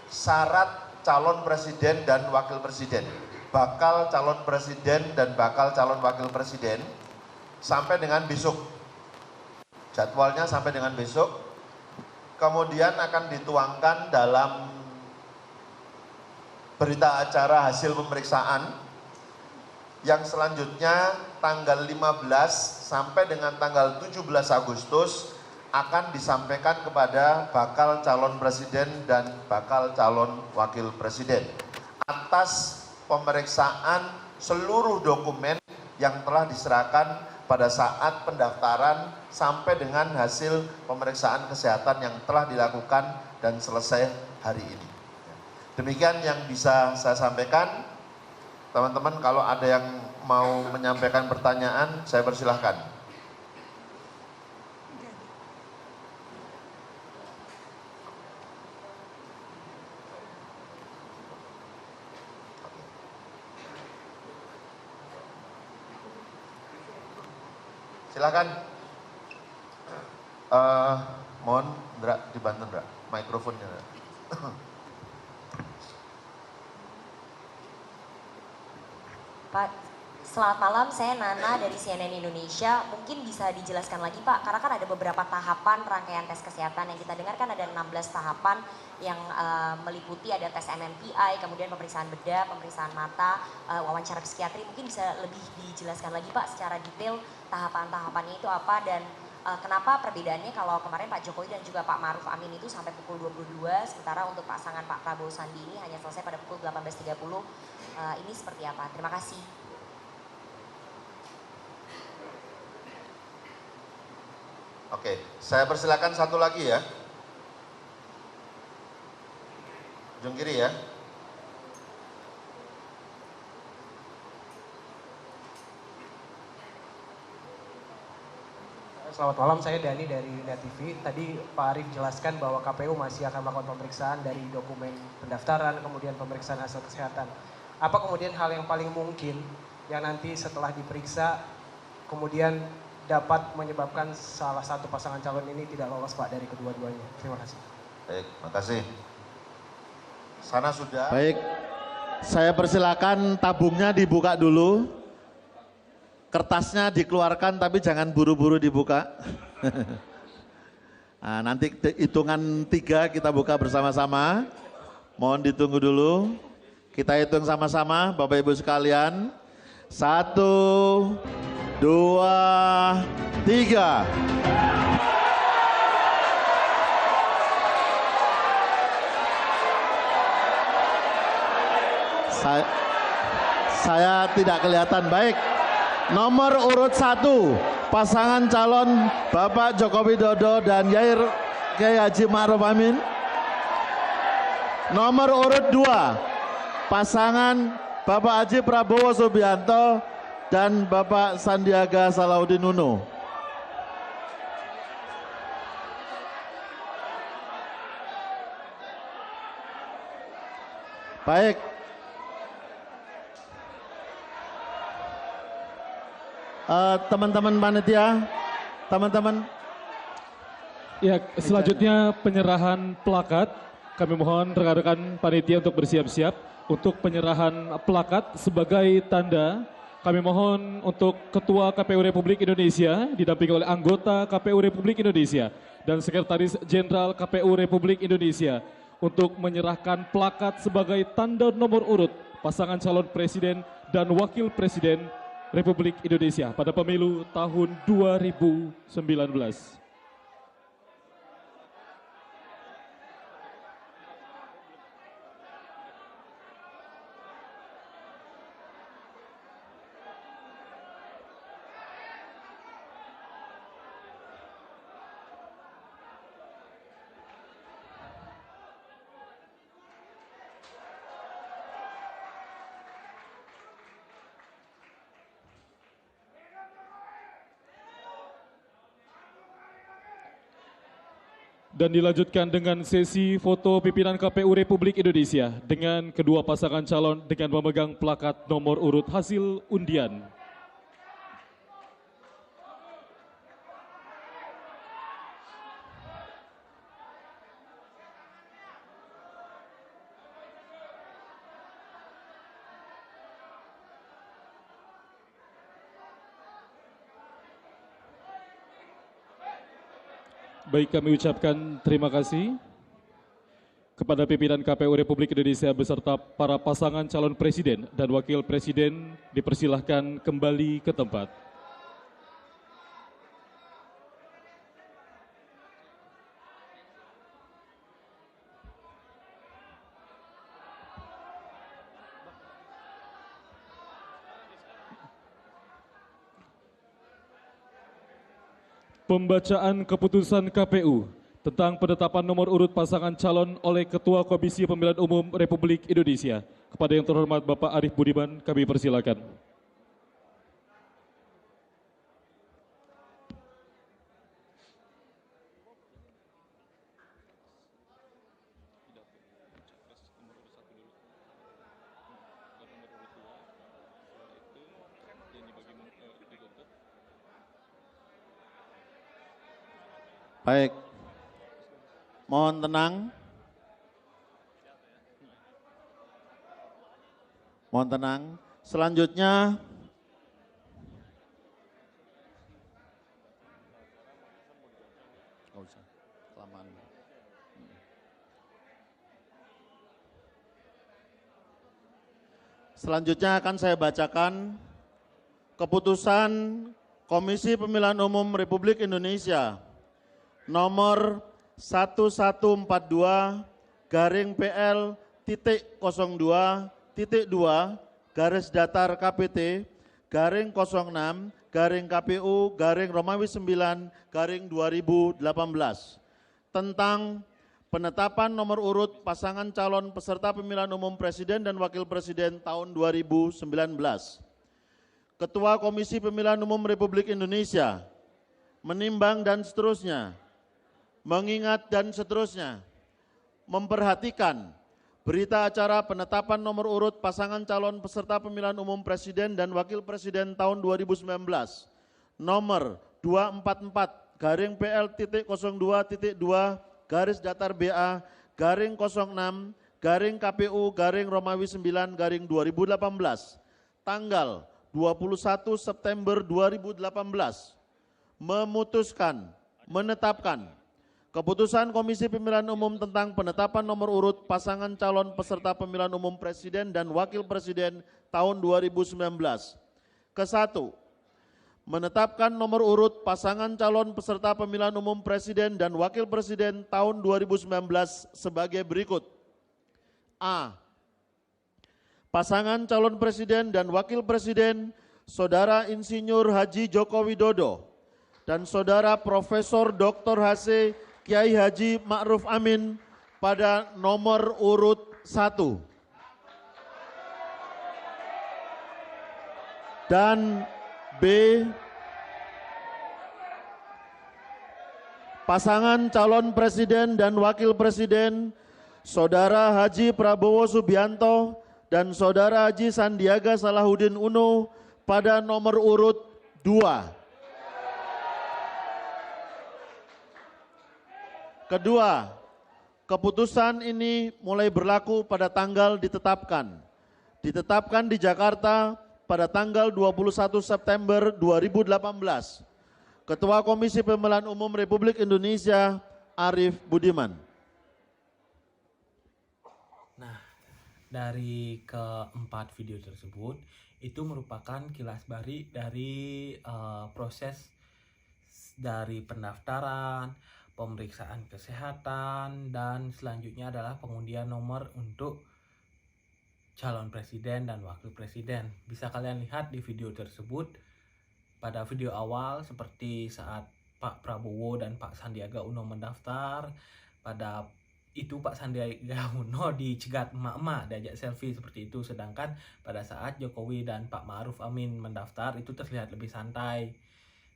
syarat calon presiden dan wakil presiden, bakal calon presiden dan bakal calon wakil presiden sampai dengan besok. Jadwalnya sampai dengan besok. Kemudian akan dituangkan dalam berita acara hasil pemeriksaan yang selanjutnya tanggal 15 sampai dengan tanggal 17 Agustus akan disampaikan kepada bakal calon presiden dan bakal calon wakil presiden atas pemeriksaan seluruh dokumen yang telah diserahkan pada saat pendaftaran sampai dengan hasil pemeriksaan kesehatan yang telah dilakukan dan selesai hari ini. Demikian yang bisa saya sampaikan. Teman-teman, kalau ada yang mau menyampaikan pertanyaan, saya persilahkan. Silakan. Mohon, Ndra, dibantu Ndra, mikrofonnya. Pak, selamat malam, saya Nana dari CNN Indonesia. Mungkin bisa dijelaskan lagi Pak, karena kan ada beberapa tahapan rangkaian tes kesehatan yang kita dengar kan ada 16 tahapan yang meliputi ada tes MMPI, kemudian pemeriksaan bedah, pemeriksaan mata, wawancara psikiatri. Mungkin bisa lebih dijelaskan lagi Pak secara detail tahapan-tahapannya itu apa dan kenapa perbedaannya kalau kemarin Pak Jokowi dan juga Pak Maruf Amin itu sampai pukul 22, sementara untuk pasangan Pak Prabowo Sandi ini hanya selesai pada pukul 18.30. Ini seperti apa? Terima kasih. Oke, saya persilakan satu lagi ya. Ujung kiri ya. Selamat malam, saya Dani dari Net TV. Tadi Pak Arief jelaskan bahwa KPU masih akan melakukan pemeriksaan dari dokumen pendaftaran, kemudian pemeriksaan hasil kesehatan. Apa kemudian hal yang paling mungkin yang nanti setelah diperiksa kemudian dapat menyebabkan salah satu pasangan calon ini tidak lolos Pak dari kedua-duanya? Terima kasih. Baik, makasih. Sana sudah. Baik, saya persilakan tabungnya dibuka dulu. Kertasnya dikeluarkan tapi jangan buru-buru dibuka. Nah, nanti hitungan 3 kita buka bersama-sama. Mohon ditunggu dulu. Kita hitung sama-sama Bapak Ibu sekalian. 1, 2, 3. Saya tidak kelihatan baik. Nomor urut 1, pasangan calon Bapak Joko Widodo dan Kiai Haji Ma'ruf Amin. Nomor urut 2, pasangan Bapak Haji Prabowo Subianto dan Bapak Sandiaga Salahuddin Uno. Baik. Teman-teman panitia, teman-teman. Ya, selanjutnya penyerahan plakat. Kami mohon rekan-rekan panitia untuk bersiap-siap untuk penyerahan plakat sebagai tanda. Kami mohon untuk Ketua KPU Republik Indonesia didampingi oleh anggota KPU Republik Indonesia dan Sekretaris Jenderal KPU Republik Indonesia untuk menyerahkan plakat sebagai tanda nomor urut pasangan calon presiden dan wakil presiden Republik Indonesia pada pemilu tahun 2019. Dan dilanjutkan dengan sesi foto pimpinan KPU Republik Indonesia dengan kedua pasangan calon dengan memegang plakat nomor urut hasil undian. Baik, kami ucapkan terima kasih kepada pimpinan KPU Republik Indonesia beserta para pasangan calon presiden dan wakil presiden, dipersilahkan kembali ke tempat. Pembacaan keputusan KPU tentang penetapan nomor urut pasangan calon oleh Ketua Komisi Pemilihan Umum Republik Indonesia. Kepada yang terhormat Bapak Arief Budiman, kami persilakan. Baik, mohon tenang. Mohon tenang. Selanjutnya, selanjutnya akan saya bacakan keputusan Komisi Pemilihan Umum Republik Indonesia nomor 1114-2-TT02-6-KPU-Romawi 9-2018 tentang penetapan nomor urut pasangan calon peserta pemilihan umum presiden dan wakil presiden tahun 2019. Ketua Komisi Pemilihan Umum Republik Indonesia menimbang dan seterusnya, mengingat dan seterusnya, memperhatikan berita acara penetapan nomor urut pasangan calon peserta pemilihan umum presiden dan wakil presiden tahun 2019 nomor 244-PL-02-2-BA-06-KPU-Romawi 9-2018 tanggal 21 September 2018 memutuskan, menetapkan keputusan Komisi Pemilihan Umum tentang penetapan nomor urut pasangan calon peserta pemilihan umum presiden dan wakil presiden tahun 2019. Ke-1, menetapkan nomor urut pasangan calon peserta pemilihan umum presiden dan wakil presiden tahun 2019 sebagai berikut. A. Pasangan calon presiden dan wakil presiden Saudara Insinyur Haji Joko Widodo dan Saudara Profesor Dr. H.C. Kiai Haji Ma'ruf Amin pada nomor urut 1. Dan B. Pasangan calon presiden dan wakil presiden Saudara Haji Prabowo Subianto dan Saudara Haji Sandiaga Salahuddin Uno pada nomor urut 2. Kedua, keputusan ini mulai berlaku pada tanggal ditetapkan. Ditetapkan di Jakarta pada tanggal 21 September 2018. Ketua Komisi Pemilihan Umum Republik Indonesia, Arief Budiman. Nah, dari keempat video tersebut, itu merupakan kilas balik dari proses dari pendaftaran, pemeriksaan kesehatan, dan selanjutnya adalah pengundian nomor untuk calon presiden dan wakil presiden. Bisa kalian lihat di video tersebut. Pada video awal seperti saat Pak Prabowo dan Pak Sandiaga Uno mendaftar, pada itu Pak Sandiaga Uno dicegat emak-emak, diajak selfie seperti itu. Sedangkan pada saat Jokowi dan Pak Ma'ruf Amin mendaftar itu terlihat lebih santai.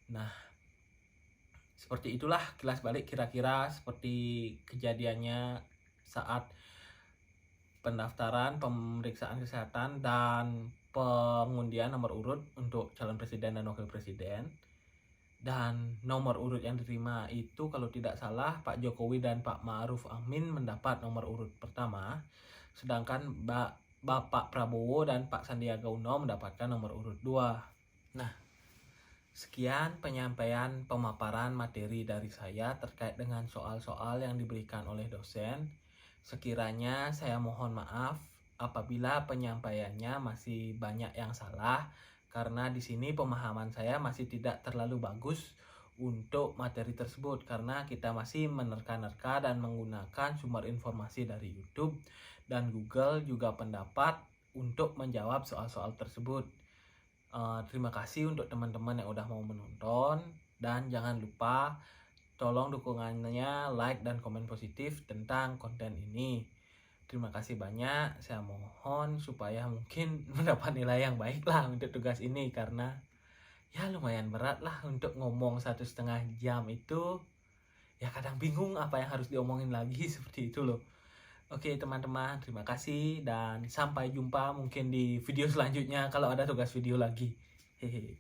Nah, Seperti itulah kilas balik kira-kira seperti kejadiannya saat pendaftaran, pemeriksaan kesehatan, dan pengundian nomor urut untuk calon presiden dan wakil presiden. Dan nomor urut yang diterima itu kalau tidak salah Pak Jokowi dan Pak Ma'ruf Amin mendapat nomor urut pertama, sedangkan Bapak Prabowo dan Pak Sandiaga Uno mendapatkan nomor urut 2. Nah, sekian penyampaian pemaparan materi dari saya terkait dengan soal-soal yang diberikan oleh dosen. Sekiranya saya mohon maaf apabila penyampaiannya masih banyak yang salah, karena di sini pemahaman saya masih tidak terlalu bagus untuk materi tersebut, karena kita masih menerka-nerka dan menggunakan sumber informasi dari YouTube dan Google juga pendapat untuk menjawab soal-soal tersebut. Terima kasih untuk teman-teman yang udah mau menonton, dan jangan lupa tolong dukungannya, like dan komen positif tentang konten ini. Terima kasih banyak. Saya mohon supaya mungkin mendapat nilai yang baik lah untuk tugas ini, karena ya lumayan berat lah untuk ngomong 1,5 jam itu. Ya kadang bingung apa yang harus diomongin lagi seperti itu loh. Oke teman-teman, terima kasih dan sampai jumpa mungkin di video selanjutnya kalau ada tugas video lagi. Hehe.